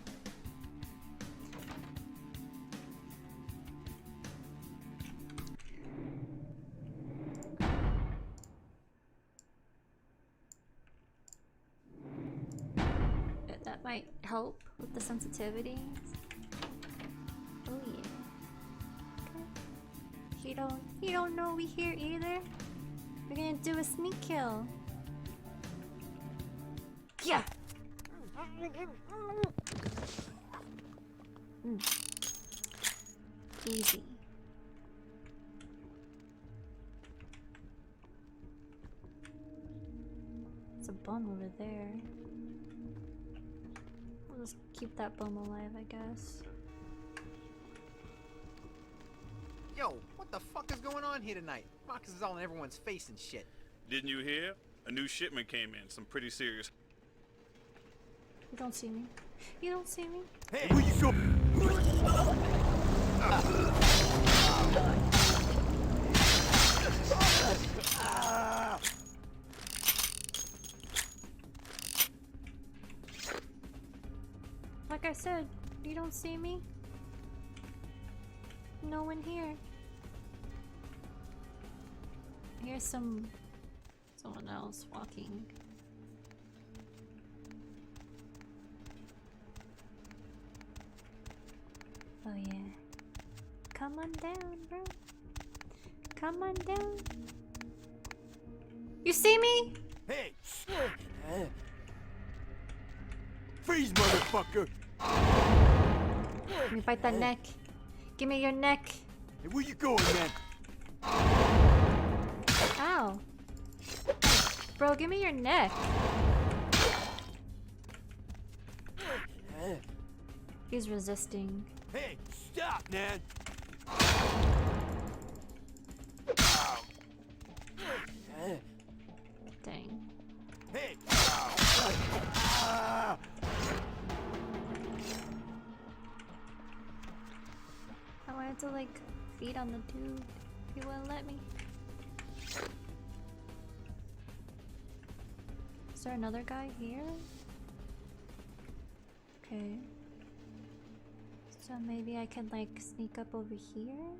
That might help with the sensitivities. Oh yeah. Okay. He don't know we here either. We're gonna do a sneak kill. Yeah. Easy. There's a bum over there. We'll just keep that bum alive, I guess. Yo, what the fuck is going on here tonight? Marcus is all in everyone's face and shit. Didn't you hear? A new shipment came in, some pretty serious. You don't see me. You don't see me. Hey, where you go? Like I said, you don't see me. No one here. Here's someone else walking. Oh yeah. Come on down, bro. Come on down. You see me? Hey! Freeze, motherfucker! Let me bite that neck. Give me your neck. Hey, where you going, man? Ow. Bro, give me your neck. He's resisting. Hey, stop, man! Dang. Hey! I wanted to like feed on the dude. He wouldn't let me. Is there another guy here? Okay. So maybe I can like sneak up over here?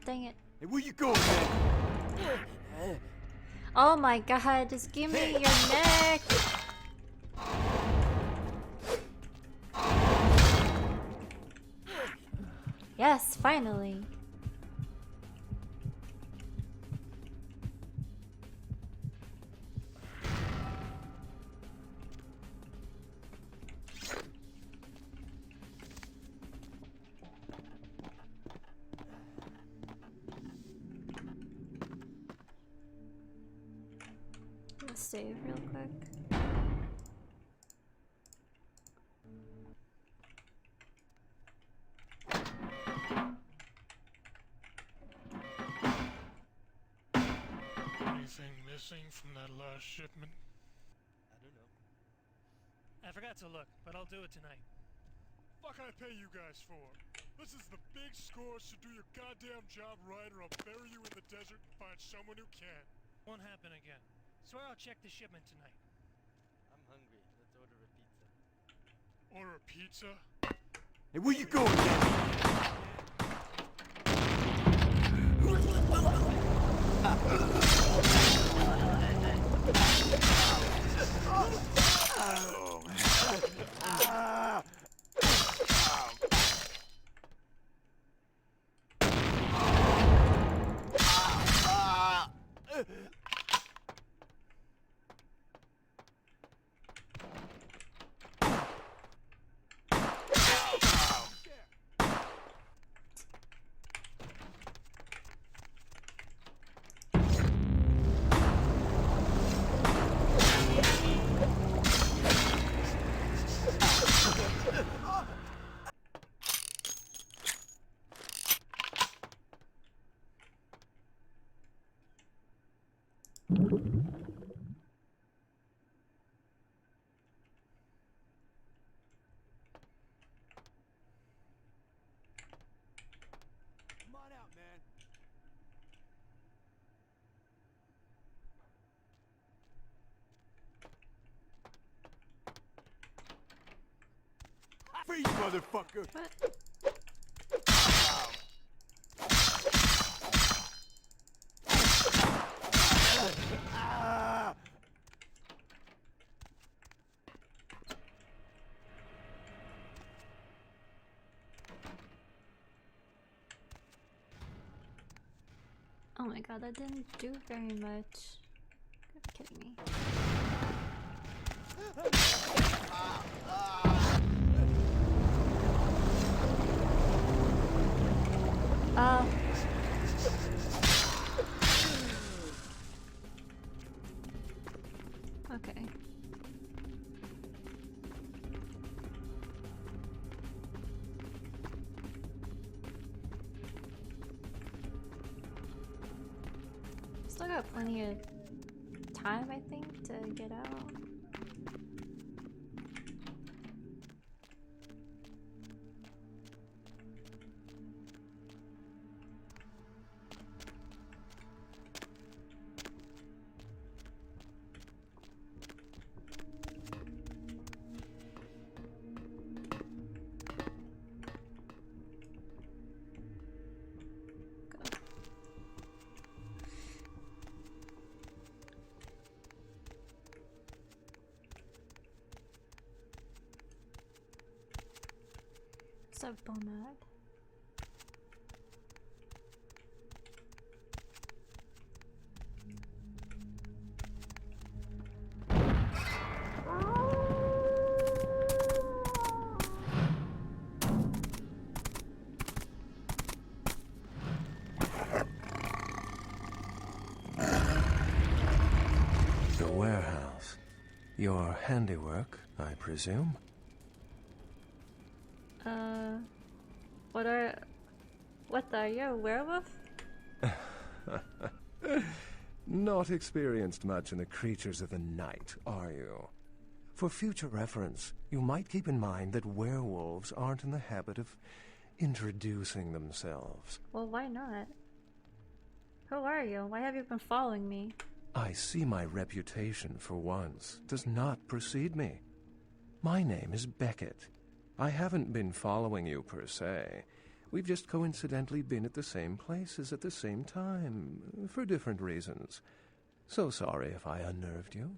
Dang it. Hey, where you going, man? Oh my god, just give me your neck! Finally. Let's save real quick. Anything missing from that last shipment? I don't know. I forgot to look, but I'll do it tonight. Fuck I pay you guys for? This is the big score, so do your goddamn job right or I'll bury you in the desert and find someone who can. Won't happen again. Swear I'll check the shipment tonight. I'm hungry. Let's order a pizza. Order a pizza? Hey, where you going, man? Come on out, man. Freeze, motherfucker! What? Oh my god, that didn't do very much. You're kidding me. Okay. Still got plenty of time, I think, to get out. What's up, Bonad? The warehouse. Your handiwork, I presume? What are you, a werewolf? Not experienced much in the creatures of the night, are you? For future reference, you might keep in mind that werewolves aren't in the habit of introducing themselves. Well, why not? Who are you? Why have you been following me? I see my reputation, for once, does not precede me. My name is Beckett. I haven't been following you per se. We've just coincidentally been at the same places at the same time, for different reasons. So sorry if I unnerved you.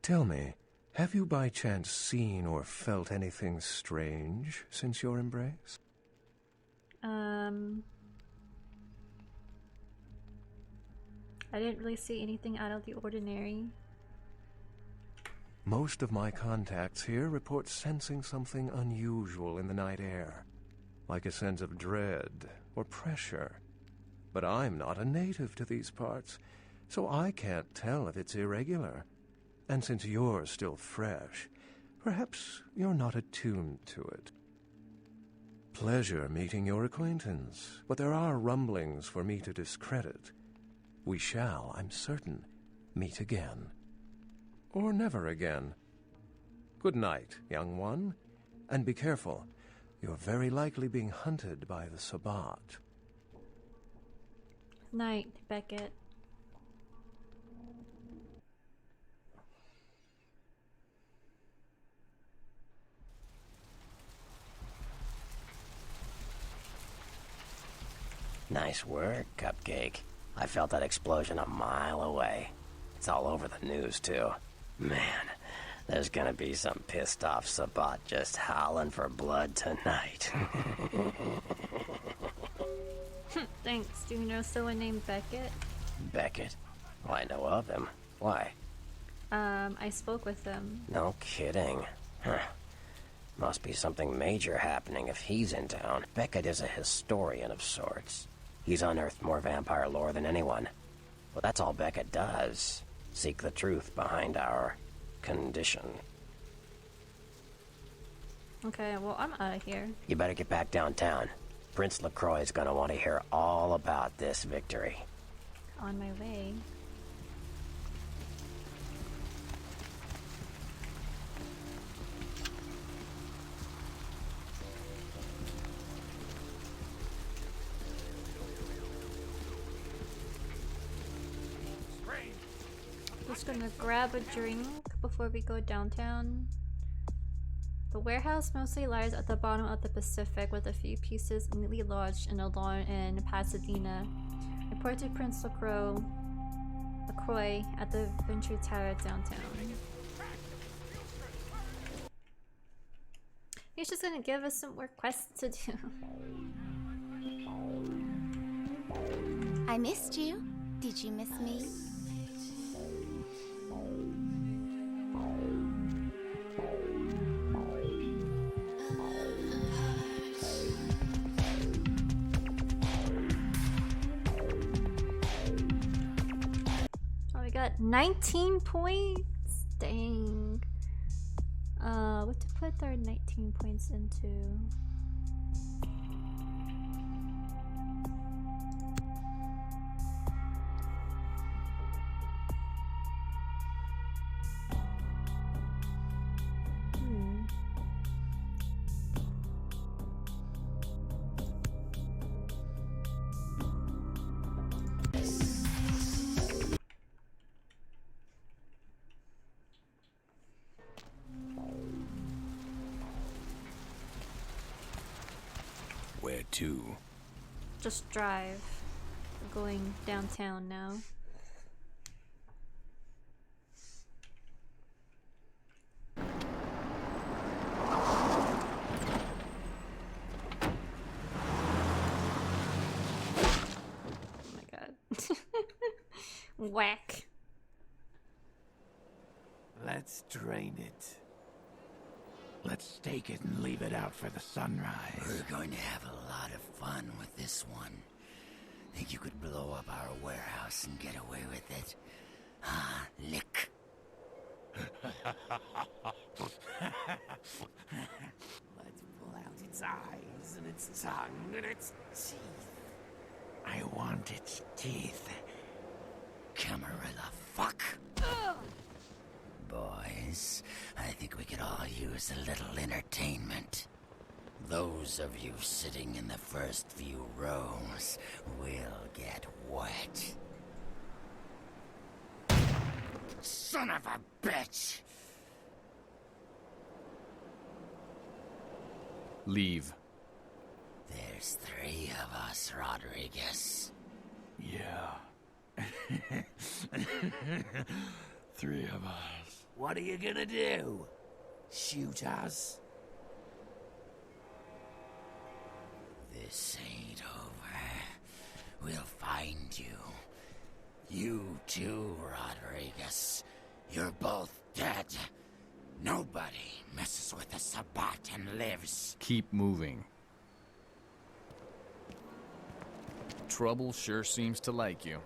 Tell me, have you by chance seen or felt anything strange since your embrace? I didn't really see anything out of the ordinary. Most of my contacts here report sensing something unusual in the night air, like a sense of dread or pressure. But I'm not a native to these parts, so I can't tell if it's irregular. And since you're still fresh, perhaps you're not attuned to it. Pleasure meeting your acquaintance, but there are rumblings for me to discredit. We shall, I'm certain, meet again. Or never again. Good night, young one, and be careful. You're very likely being hunted by the Sabbat. Night, Beckett. Nice work, Cupcake. I felt that explosion a mile away. It's all over the news, too. Man, there's gonna be some pissed off Sabbat just howling for blood tonight. Thanks. Do you know someone named Beckett? Beckett? Well, I know of him. Why? I spoke with him. No kidding. Huh. Must be something major happening if he's in town. Beckett is a historian of sorts. He's unearthed more vampire lore than anyone. Well, that's all Beckett does. Seek the truth behind our condition. Okay, well, I'm out of here. You better get back downtown. Prince LaCroix is gonna want to hear all about this victory. On my way. Just gonna grab a drink before we go downtown. The warehouse mostly lies at the bottom of the Pacific, with a few pieces neatly lodged in a lawn in Pasadena. Report to Prince LaCroix at the Venture Tower downtown. He's just gonna give us some more quests to do. I missed you. Did you miss me? Oh, we got 19 points. Dang. What to put our 19 points into? Where to? Just drive. We're going downtown now. Oh my god. Whack. Let's drain it. Let's stake it and leave it out for the sunrise. We're going to have a lot of fun with this one. Think you could blow up our warehouse and get away with it? Ah, lick. Let's pull out its eyes and its tongue and its teeth. I want its teeth. Camarilla fuck. Boys, I think we could all use a little entertainment. Those of you sitting in the first few rows will get wet. Son of a bitch! Leave. There's 3 of us, Rodriguez. Yeah. 3 of us. What are you gonna do? Shoot us? This ain't over. We'll find you. You too, Rodriguez. You're both dead. Nobody messes with a Sabbat and lives. Keep moving. Trouble sure seems to like you.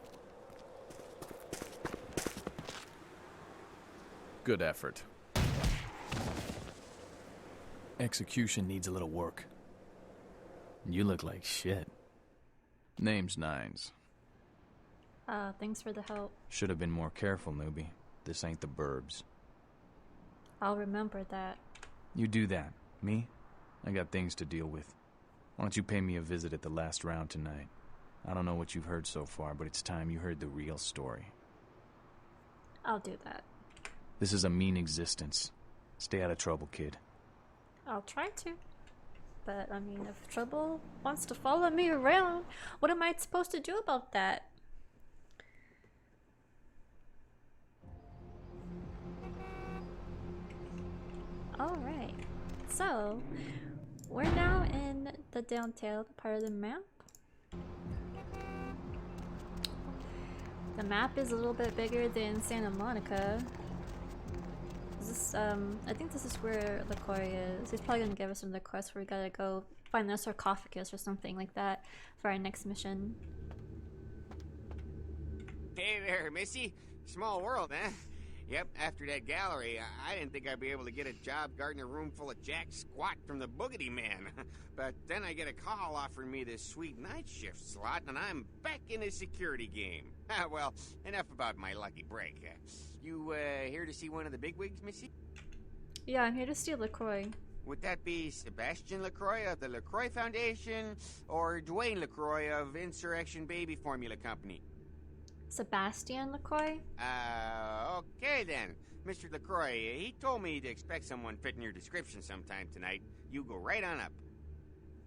Good effort. Execution needs a little work. You look like shit. Name's Nines. Thanks for the help. Should have been more careful, newbie. This ain't the burbs. I'll remember that. You do that. Me? I got things to deal with. Why don't you pay me a visit at the last round tonight? I don't know what you've heard so far, but it's time you heard the real story. I'll do that. This is a mean existence. Stay out of trouble, kid. I'll try to. But, I mean, if trouble wants to follow me around, what am I supposed to do about that? Alright, so we're now in the downtown part of the map. The map is a little bit bigger than Santa Monica. This, I think this is where LaCroix is. He's probably gonna give us another quest where we gotta go find the sarcophagus or something like that for our next mission. Hey there, Missy. Small world, huh? Yep, after that gallery, I didn't think I'd be able to get a job guarding a room full of jack squat from the Boogity Man. But then I get a call offering me this sweet night shift slot, and I'm back in the security game. Well, enough about my lucky break. You here to see one of the bigwigs, Missy? Yeah, I'm here to see LaCroix. Would that be Sebastian LaCroix of the LaCroix Foundation, or Dwayne LaCroix of Insurrection Baby Formula Company? Sebastian LaCroix? Okay then. Mr. LaCroix, he told me to expect someone fitting your description sometime tonight. You go right on up.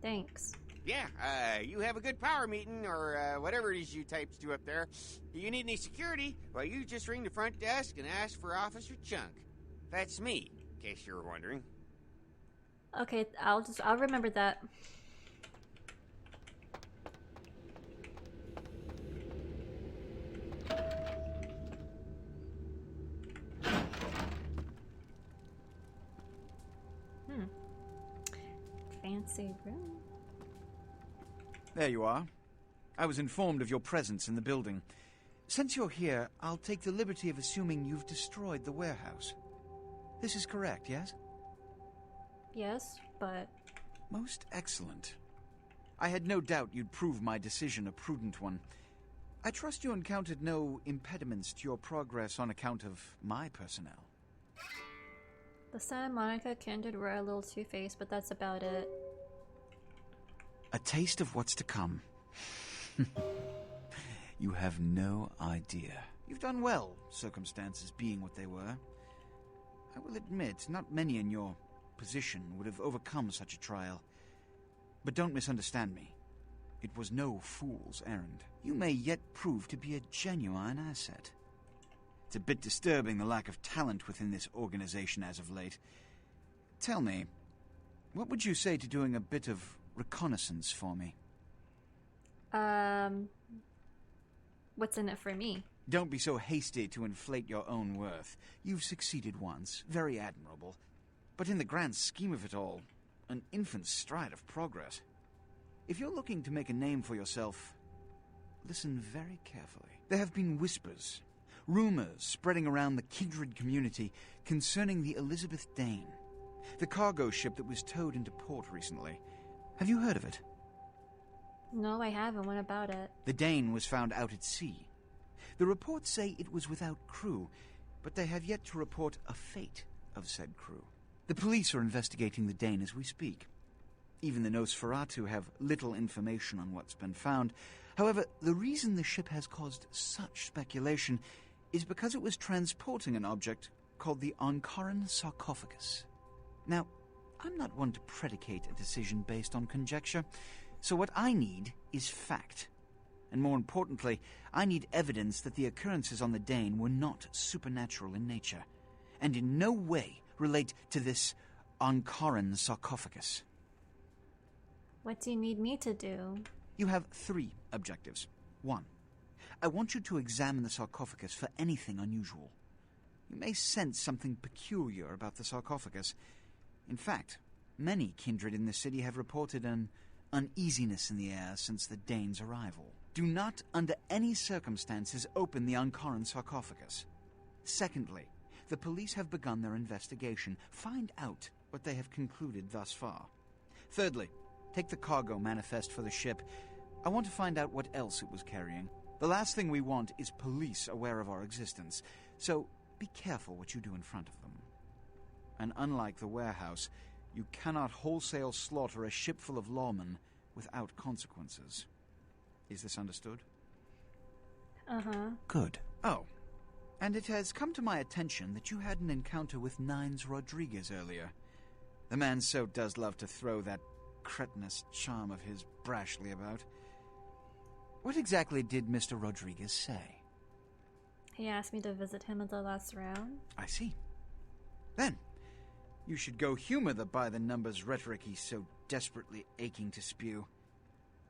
Thanks. Yeah, you have a good power meeting, or whatever it is you types do up there. You need any security? Well, you just ring the front desk and ask for Officer Chunk. That's me, in case you were wondering. Okay, I'll remember that. Fancy room. There you are. I was informed of your presence in the building. Since you're here, I'll take the liberty of assuming you've destroyed the warehouse. This is correct, yes? Yes, but... Most excellent. I had no doubt you'd prove my decision a prudent one. I trust you encountered no impediments to your progress on account of my personnel. The Santa Monica Kindred were a little two-faced, but that's about it. A taste of what's to come. You have no idea. You've done well, circumstances being what they were. I will admit, not many in your position would have overcome such a trial. But don't misunderstand me. It was no fool's errand. You may yet prove to be a genuine asset. It's a bit disturbing, the lack of talent within this organization as of late. Tell me, what would you say to doing a bit of reconnaissance for me? What's in it for me? Don't be so hasty to inflate your own worth. You've succeeded once, very admirable. But in the grand scheme of it all, an infant stride of progress. If you're looking to make a name for yourself, listen very carefully. There have been whispers, rumors spreading around the kindred community concerning the Elizabeth Dane, the cargo ship that was towed into port recently. Have you heard of it? No, I haven't. What about it? The Dane was found out at sea. The reports say it was without crew, but they have yet to report a fate of said crew. The police are investigating the Dane as we speak. Even the Nosferatu have little information on what's been found. However, the reason the ship has caused such speculation is because it was transporting an object called the Ankaran sarcophagus. Now, I'm not one to predicate a decision based on conjecture, so what I need is fact. And more importantly, I need evidence that the occurrences on the Dane were not supernatural in nature, and in no way relate to this Ankaran sarcophagus. What do you need me to do? You have 3 objectives. 1. I want you to examine the sarcophagus for anything unusual. You may sense something peculiar about the sarcophagus. In fact, many kindred in the city have reported an uneasiness in the air since the Dane's arrival. Do not, under any circumstances, open the Ankaran sarcophagus. Secondly, the police have begun their investigation. Find out what they have concluded thus far. Thirdly, take the cargo manifest for the ship. I want to find out what else it was carrying. The last thing we want is police aware of our existence, so be careful what you do in front of them. And unlike the warehouse, you cannot wholesale slaughter a ship full of lawmen without consequences. Is this understood? Uh-huh. Good. Oh, and it has come to my attention that you had an encounter with Nines Rodriguez earlier. The man so does love to throw that cretinous charm of his brashly about. What exactly did Mr. Rodriguez say? He asked me to visit him at the last round. I see. Then, you should go humor the by-the-numbers rhetoric he's so desperately aching to spew.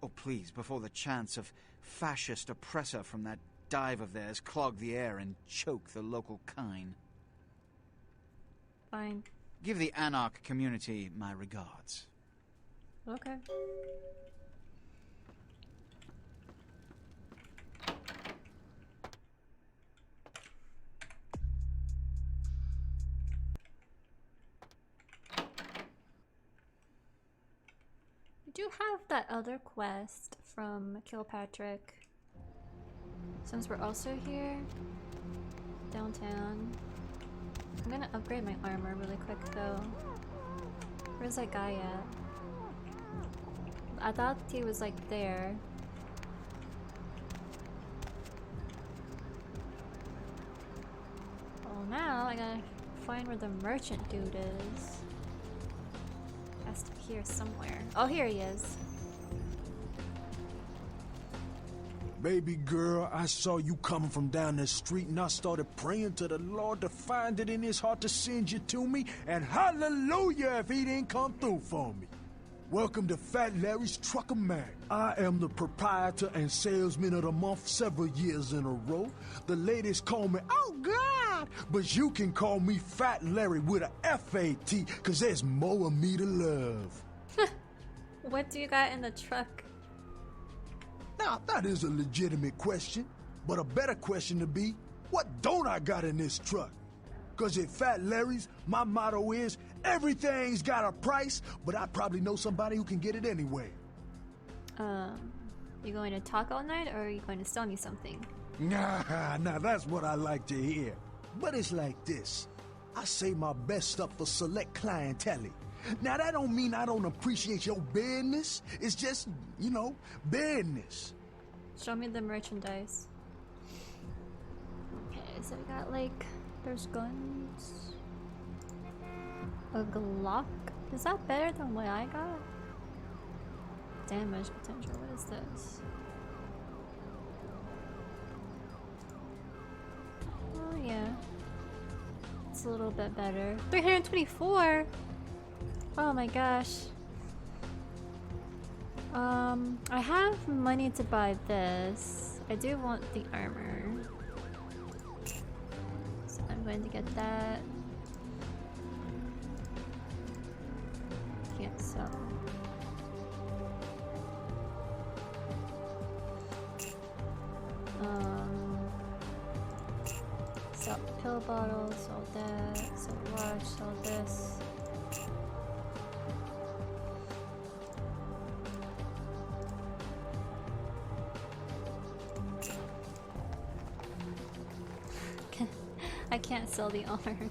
Oh, please, before the chance of fascist oppressor from that dive of theirs clog the air and choke the local kine. Fine. Give the Anarch community my regards. Okay. We do have that other quest from Kilpatrick. Since we're also here, downtown. I'm gonna upgrade my armor really quick though. Where's that guy at? I thought he was like there. Well, now I gotta find where the merchant dude is. Has to be here somewhere. Oh, here he is. Baby girl, I saw you coming from down the street and I started praying to the Lord to find it in his heart to send you to me, and hallelujah if he didn't come through for me. Welcome to Fat Larry's Trucker Mag. I am the proprietor and salesman of the month several years in a row. The ladies call me, oh God, but you can call me Fat Larry with a F-A-T, cause there's more of me to love. What do you got in the truck? Now, that is a legitimate question, but a better question to be, what don't I got in this truck? Cause at Fat Larry's, my motto is, everything's got a price, but I probably know somebody who can get it anyway. You going to talk all night, or are you going to sell me something? Nah, now that's what I like to hear. But it's like this. I save my best stuff for select clientele. Now that don't mean I don't appreciate your business. It's just, you know, business. Show me the merchandise. Okay, so we got like, there's guns. A Glock? Is that better than what I got? Damage potential, what is this? Oh yeah. It's a little bit better. 324? Oh my gosh. I have money to buy this. I do want the armor. So I'm going to get that. Can't sell. Sell pill bottles, sell that, sell watch, sell this. I can't sell the arm.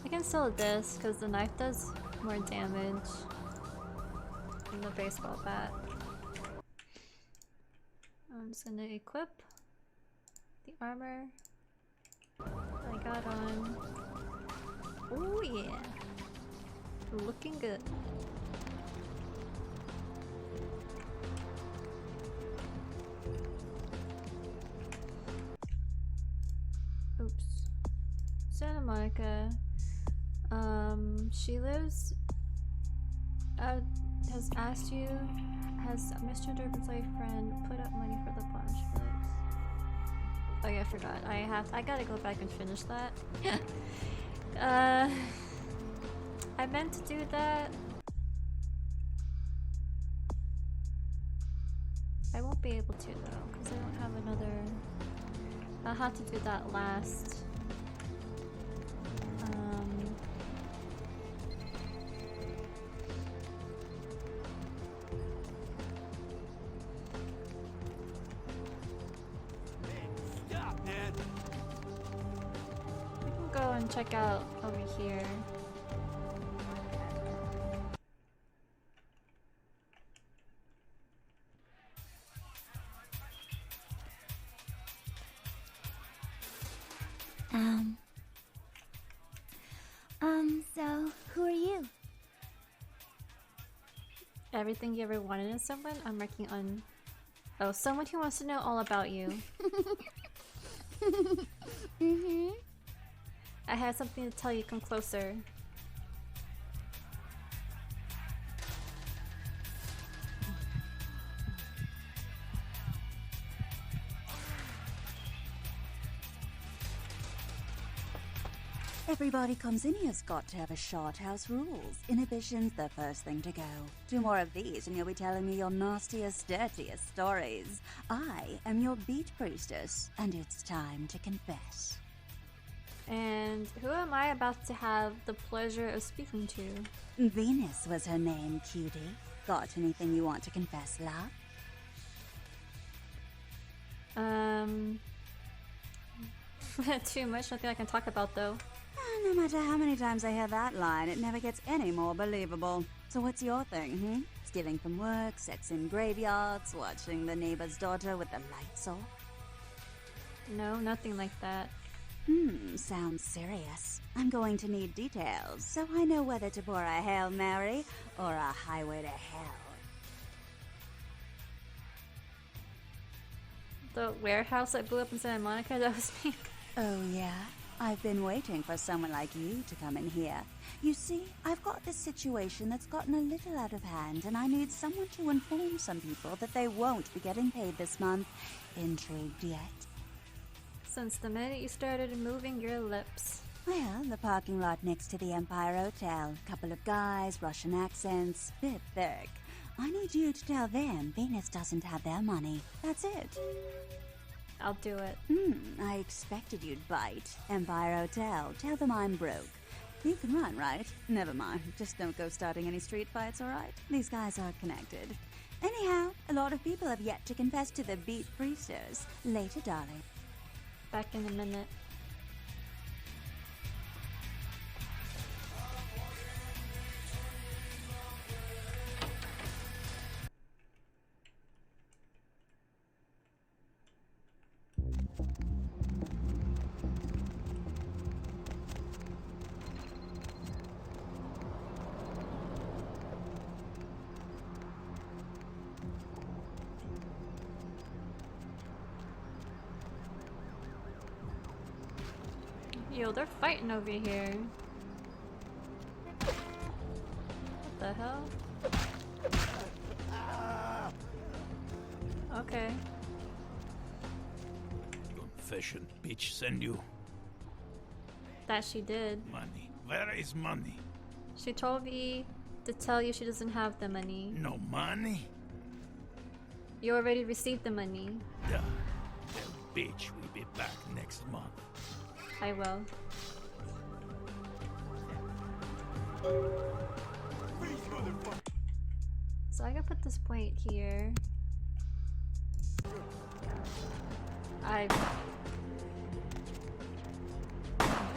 I can sell this because the knife does more damage than the baseball bat. I'm just gonna equip the armor I got on. Oh yeah, looking good. Oops. Santa Monica. She lives. Has asked you. Has Mr. Durbin's friend put up money for the punch flips? Oh yeah, I forgot. I gotta go back and finish that. I meant to do that. I won't be able to though, because I don't have another. I'll have to do that last. Stop, man. We can go and check out over here. So, who are you? Everything you ever wanted in someone? I'm working on... Oh, someone who wants to know all about you. Mm-hmm. I have something to tell you. Come closer. Everybody comes in here's got to have a short house rules. Inhibition's the first thing to go. 2 more of these and you'll be telling me your nastiest, dirtiest stories. I am your beat priestess, and it's time to confess. And who am I about to have the pleasure of speaking to? Venus was her name, cutie. Got anything you want to confess, love? Too much. Nothing I can talk about though. No matter how many times I hear that line, it never gets any more believable. So what's your thing, Stealing from work, sex in graveyards, watching the neighbor's daughter with the lights off? No, nothing like that. Sounds serious. I'm going to need details, so I know whether to pour a Hail Mary or a highway to hell. The warehouse that blew up in Santa Monica, that was me. Oh yeah? I've been waiting for someone like you to come in here. You see, I've got this situation that's gotten a little out of hand, and I need someone to inform some people that they won't be getting paid this month. Intrigued yet? Since the minute you started moving your lips. Well, the parking lot next to the Empire Hotel. Couple of guys, Russian accents, bit thick. I need you to tell them Venus doesn't have their money. That's it. I'll do it. I expected you'd bite. Empire Hotel. Tell them I'm broke. You can run, right? Never mind. Just don't go starting any street fights, alright? These guys are connected. Anyhow, a lot of people have yet to confess to the beat priestess. Later, darling. Back in a minute. Yo, they're fighting over here. What the hell? Okay. Confession, bitch, send you That she did. money. Where is money? She told me to tell you she doesn't have the money. No money? You already received the money. Duh. Tell bitch we'll be back next month. I will. So I can put this point here.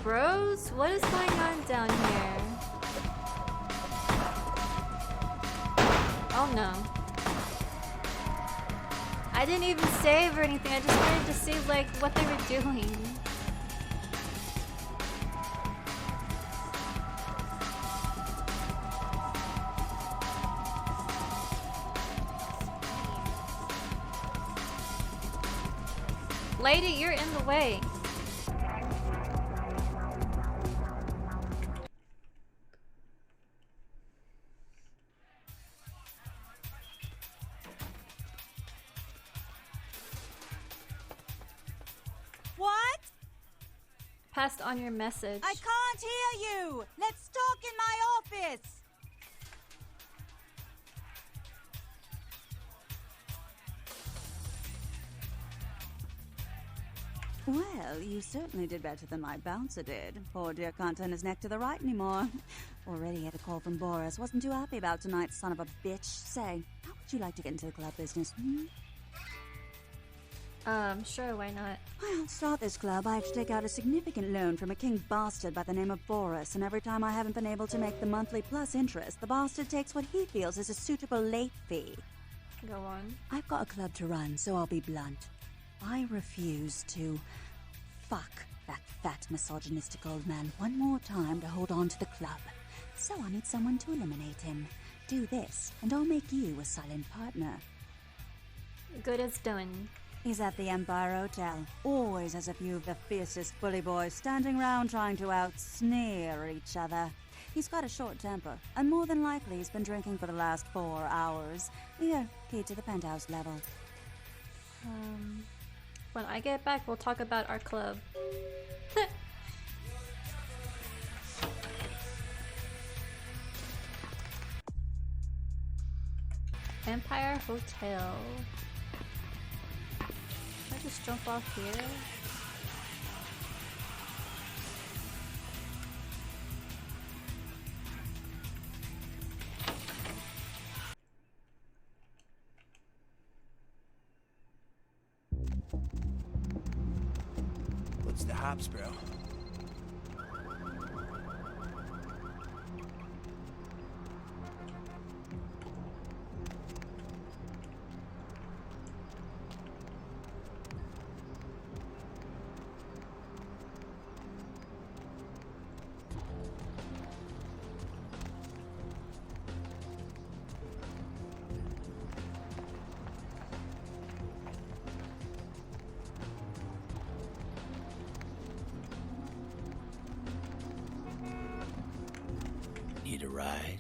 Bros, what is going on down here? Oh no. I didn't even save or anything, I just wanted to see like what they were doing. Lady, you're in the way. passed on your message. I can't hear you! Let's talk in my office! Well, you certainly did better than my bouncer did. Poor dear can't turn his neck to the right anymore. Already had a call from Boris. Wasn't too happy about tonight's son of a bitch. Say, how would you like to get into the club business, Sure, why not? Well, to start this club, I have to take out a significant loan from a king bastard by the name of Boris, and every time I haven't been able to make the monthly plus interest, the bastard takes what he feels is a suitable late fee. Go on. I've got a club to run, so I'll be blunt. I refuse to fuck that fat misogynistic old man one more time to hold on to the club. So I need someone to eliminate him. Do this, and I'll make you a silent partner. Good as done. He's at the Empire Hotel. Always has a few of the fiercest bully boys standing round trying to out-sneer each other. He's got a short temper, and more than likely he's been drinking for the last 4 hours. Here, key to the penthouse level. When I get back, we'll talk about our club. Empire Hotel. Can I just jump off here? What's the hops, bro? Need a ride?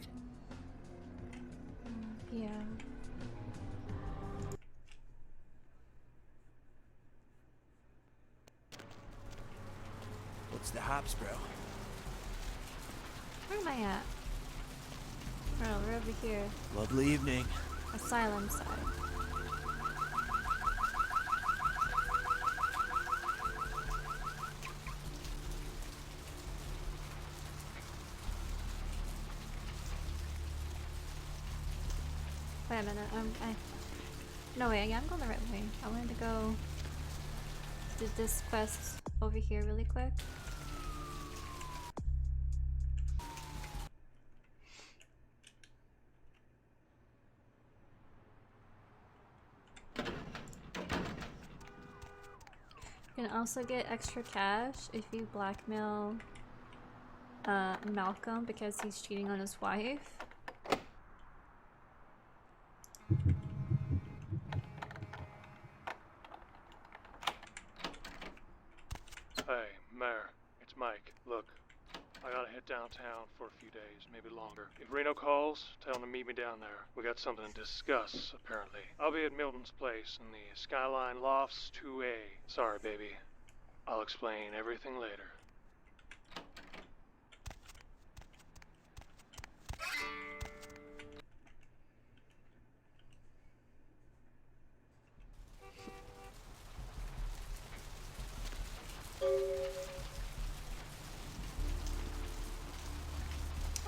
Yeah. What's the hops, bro? Where am I at? Oh, we're over here. Lovely evening. Asylum side. Wait a minute, no way, yeah, I'm going the right way. I wanted to go do this quest over here really quick. You can also get extra cash if you blackmail Malcolm because he's cheating on his wife. Hey, Mayor, it's Mike. Look, I gotta head downtown for a few days, maybe longer. If Reno calls, tell him to meet me down there. We got something to discuss, apparently. I'll be at Milton's place in the Skyline Lofts 2A. Sorry, baby. I'll explain everything later.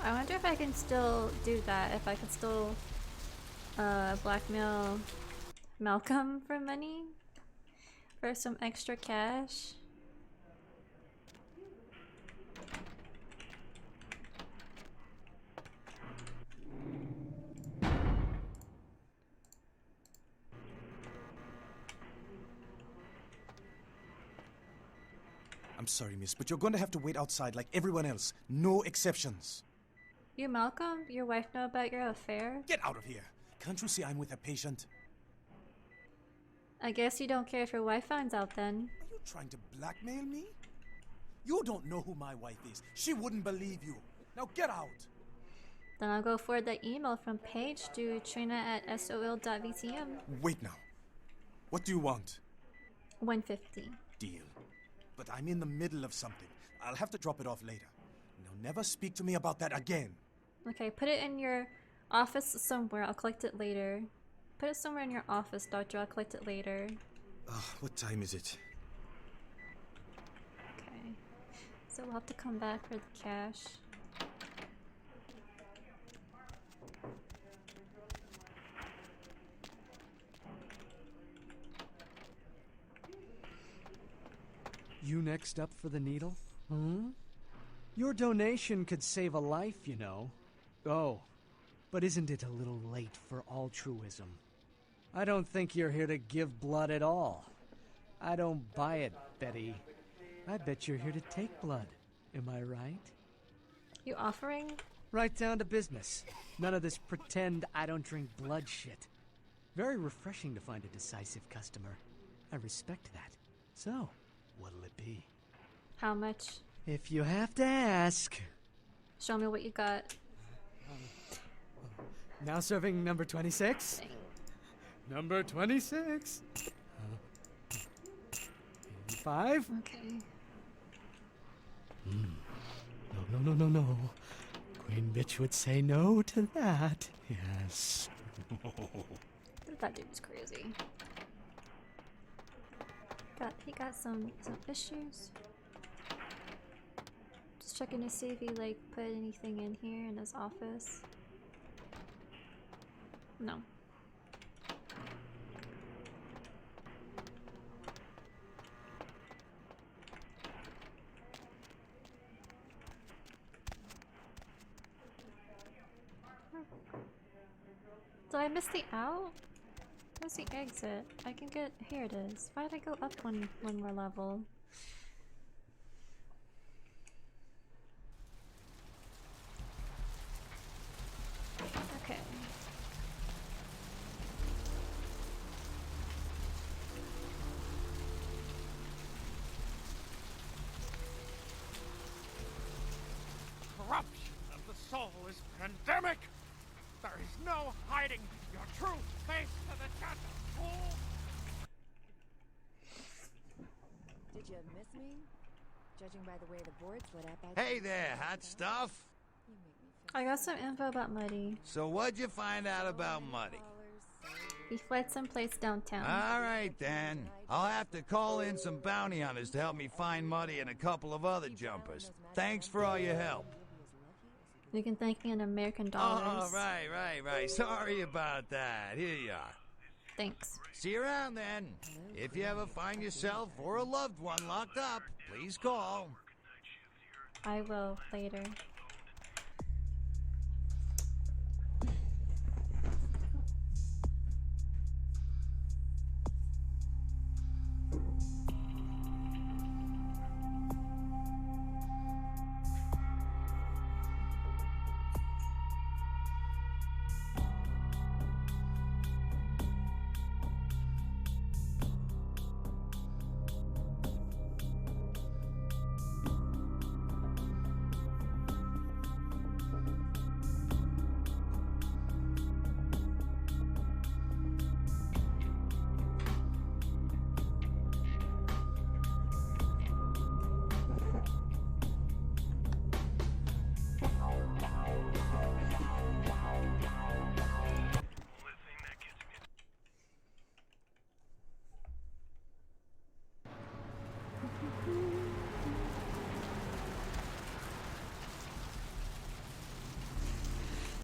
I wonder if I can still do that, if I can still blackmail Malcolm for money? For some extra cash? I'm sorry, miss, but you're going to have to wait outside like everyone else. No exceptions. You Malcolm? Your wife know about your affair? Get out of here. Can't you see I'm with a patient? I guess you don't care if your wife finds out then. Are you trying to blackmail me? You don't know who my wife is. She wouldn't believe you. Now get out. Then I'll go forward the email from Paige to trina@sol.vtm. Wait now. What do you want? 150. Deal. but I'm in the middle of something. I'll have to drop it off later. Now never speak to me about that again. Okay, put it in your office somewhere. I'll collect it later. Put it somewhere in your office, Doctor. I'll collect it later. What time is it? Okay. So we'll have to come back for the cash. You next up for the needle? Hmm? Your donation could save a life, you know. Oh, but isn't it a little late for altruism? I don't think you're here to give blood at all. I don't buy it, Betty. I bet you're here to take blood. Am I right? You offering? Right down to business. None of this pretend I don't drink blood shit. Very refreshing to find a decisive customer. I respect that. So, what'll it be? How much? If you have to ask. Show me what you got. Now serving number 26. Number 26. 85. Okay. No. Queen bitch would say no to that. Yes. That dude's crazy. He got some issues. Just checking to see if he like put anything in here in his office. No. Did I miss the out? Where's the exit? I can get... Here it is. Why did I go up one more level? Okay. Corruption of the soul is pandemic! There is no hiding your true face to the judge, fool! Did you miss me? Judging by the way the board's lit up, I... Hey there, hot stuff. I got some info about Muddy. So what'd you find out about Muddy? He fled someplace downtown. All right, then. I'll have to call in some bounty hunters to help me find Muddy and a couple of other jumpers. Thanks for all your help. You can thank me in American dollars. Oh, right. Sorry about that. Here you are. Thanks. See you around then. If you ever find yourself or a loved one locked up, please call. I will later.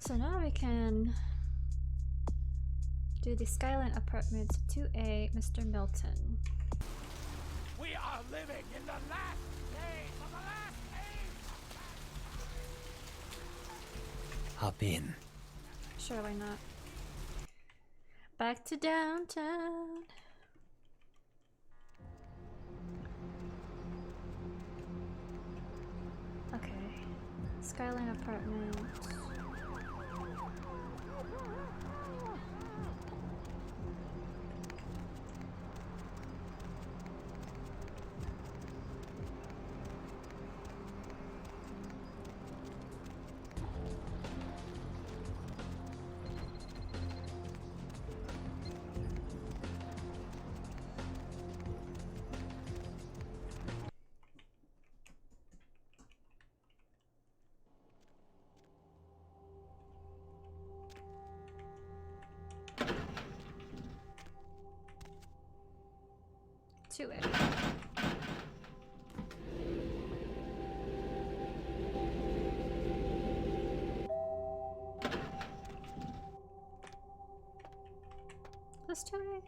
So now we can do the Skyline Apartments 2A, Mr. Milton. We are living in the last days of the last age! Hop in. Sure, why not? Back to downtown. Okay. Skyline Apartments. to it. This to it?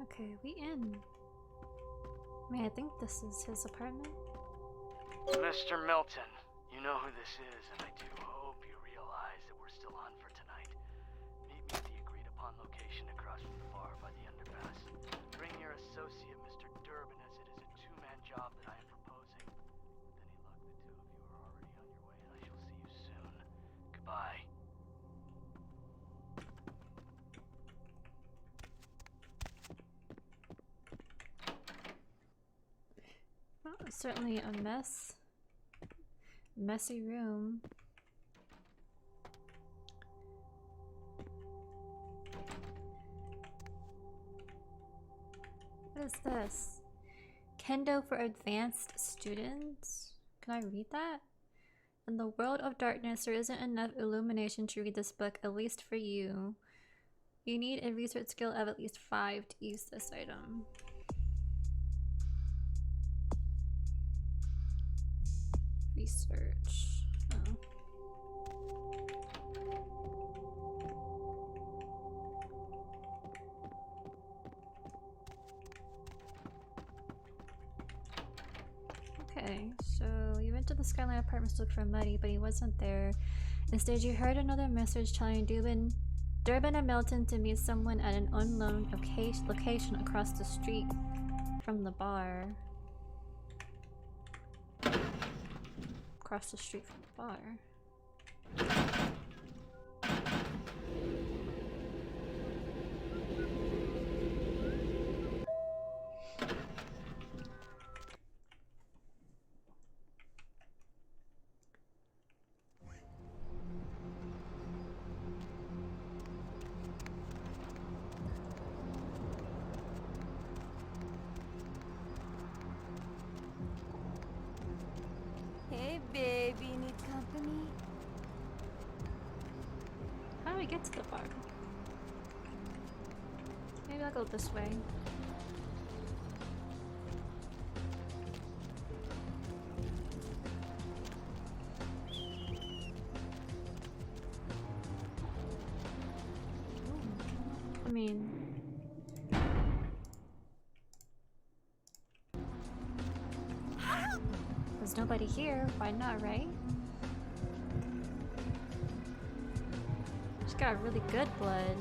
Okay, we in. I mean, I think this is his apartment. Mr. Milton, you know who this is, and I do hope you realize that we're still on for tonight. Meet me at the agreed-upon location across from the bar by the underpass. Bring your associate, Mr. Durbin, as it is a two-man job that I am proposing. With any luck, the two of you are already on your way, and I shall see you soon. Goodbye. Well, certainly a messy room. What is this? Kendo for advanced students? Can I read that? In the world of darkness, there isn't enough illumination to read this book, at least for you. You need a research skill of at least 5 to use this item. Research. Oh. Okay, so you went to the Skyline Apartments to look for Muddy, but he wasn't there. Instead, you heard another message telling Durbin and Milton to meet someone at an unknown location across the street from the bar. Across the street from the bar. Hey, baby, need company? How do we get to the bar? Maybe I'll go this way. I mean... There's nobody here, why not, right? She's got really good blood.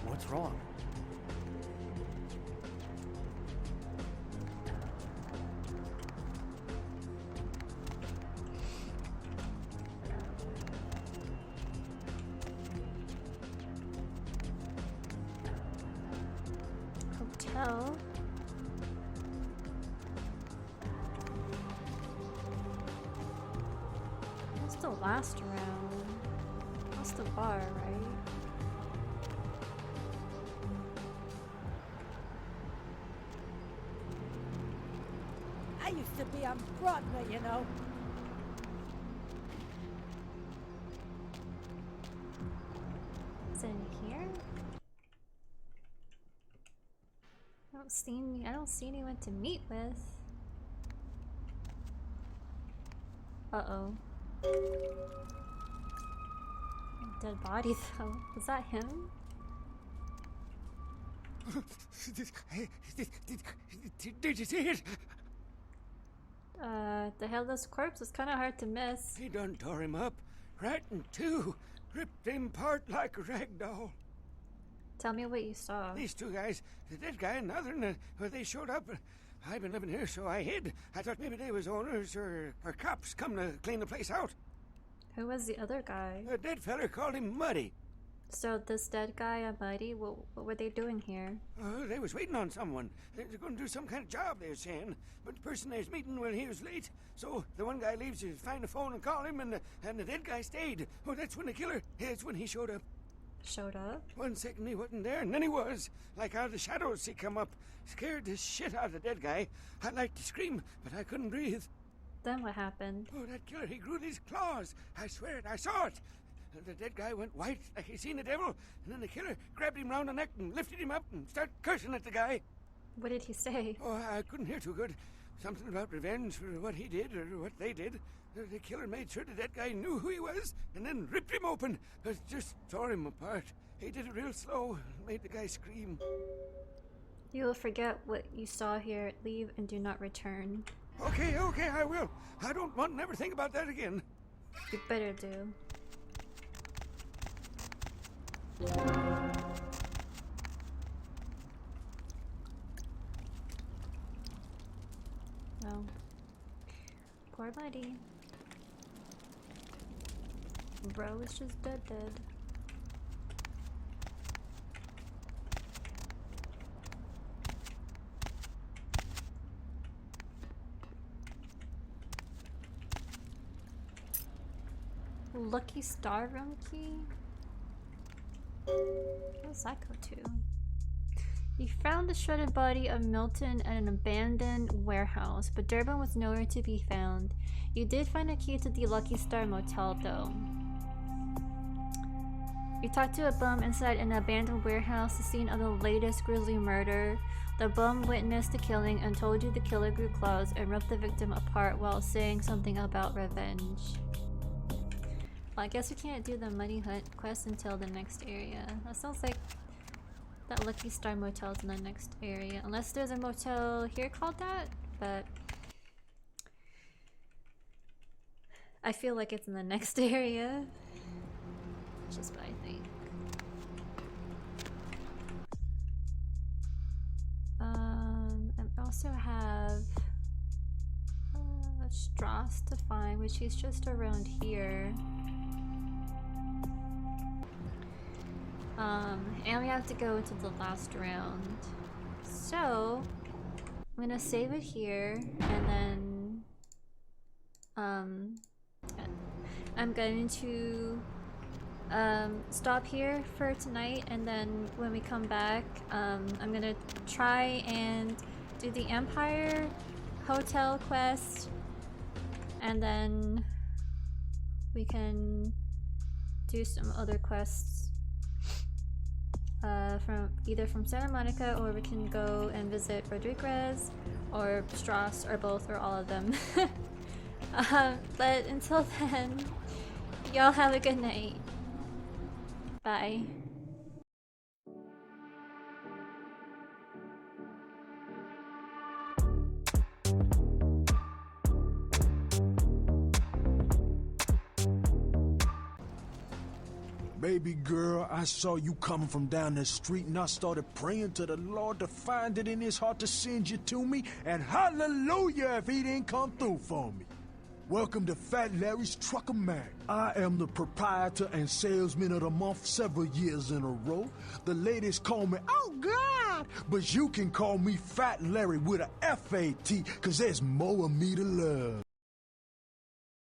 What's wrong? Hotel. What's the last round? What's the bar, right? I used to be on Broadway, you know. Is it in here? I don't see anyone to meet with. Uh-oh. Dead body though. Was that him? Did you see it? The headless corpse is kind of hard to miss. He done tore him up, right in two, ripped him apart like a rag doll. Tell me what you saw. These two guys, the dead guy and the other, and they showed up. I've been living here, so I hid. I thought maybe they was owners or cops come to clean the place out. Who was the other guy? A dead feller called him Muddy. So this dead guy and Buddy, what were they doing here? They was waiting on someone. They're going to do some kind of job, they're saying. But the person they was meeting, well, he was late. So the one guy leaves to find the phone and call him, and the dead guy stayed. Oh, that's when the killer, that's when he showed up. Showed up? 1 second he wasn't there, and then he was. Like out of the shadows he come up. Scared the shit out of the dead guy. I'd like to scream, but I couldn't breathe. Then what happened? Oh, that killer, he grew these claws. I swear it, I saw it. And the dead guy went white like he seen the devil, and then the killer grabbed him round the neck and lifted him up and started cursing at the guy. What did he say? Oh, I couldn't hear too good. Something about revenge for what he did or what they did. The killer made sure the dead guy knew who he was and then ripped him open. Just tore him apart. He did it real slow and made the guy scream. You will forget what you saw here. Leave and do not return. Okay, I will. I don't want to never think about that again. You better do. Well, poor Buddy. Bro is just dead. Lucky Star room key? Where does that go to? You found the shredded body of Milton at an abandoned warehouse, but Durbin was nowhere to be found. You did find a key to the Lucky Star motel though. You talked to a bum inside an abandoned warehouse, the scene of the latest grisly murder. The bum witnessed the killing and told you the killer grew claws and ripped the victim apart while saying something about revenge. Well, I guess we can't do the Money Hunt quest until the next area. That sounds like that Lucky Star motel is in the next area. Unless there's a motel here called that, but I feel like it's in the next area. That's just what I think. I also have Strauss to find, which he's just around here. And we have to go into the last round. So I'm gonna save it here, and then I'm going to stop here for tonight, and then when we come back, I'm gonna try and do the Empire Hotel quest, and then we can do some other quests from Santa Monica, or we can go and visit Rodriguez or Strauss or both or all of them. But until then, y'all have a good night. Bye. Baby girl, I saw you coming from down the street, and I started praying to the Lord to find it in his heart to send you to me, and hallelujah if he didn't come through for me. Welcome to Fat Larry's Trucker Mag. I am the proprietor and salesman of the month several years in a row. The ladies call me, oh God, but you can call me Fat Larry with a F-A-T, cause there's more of me to love.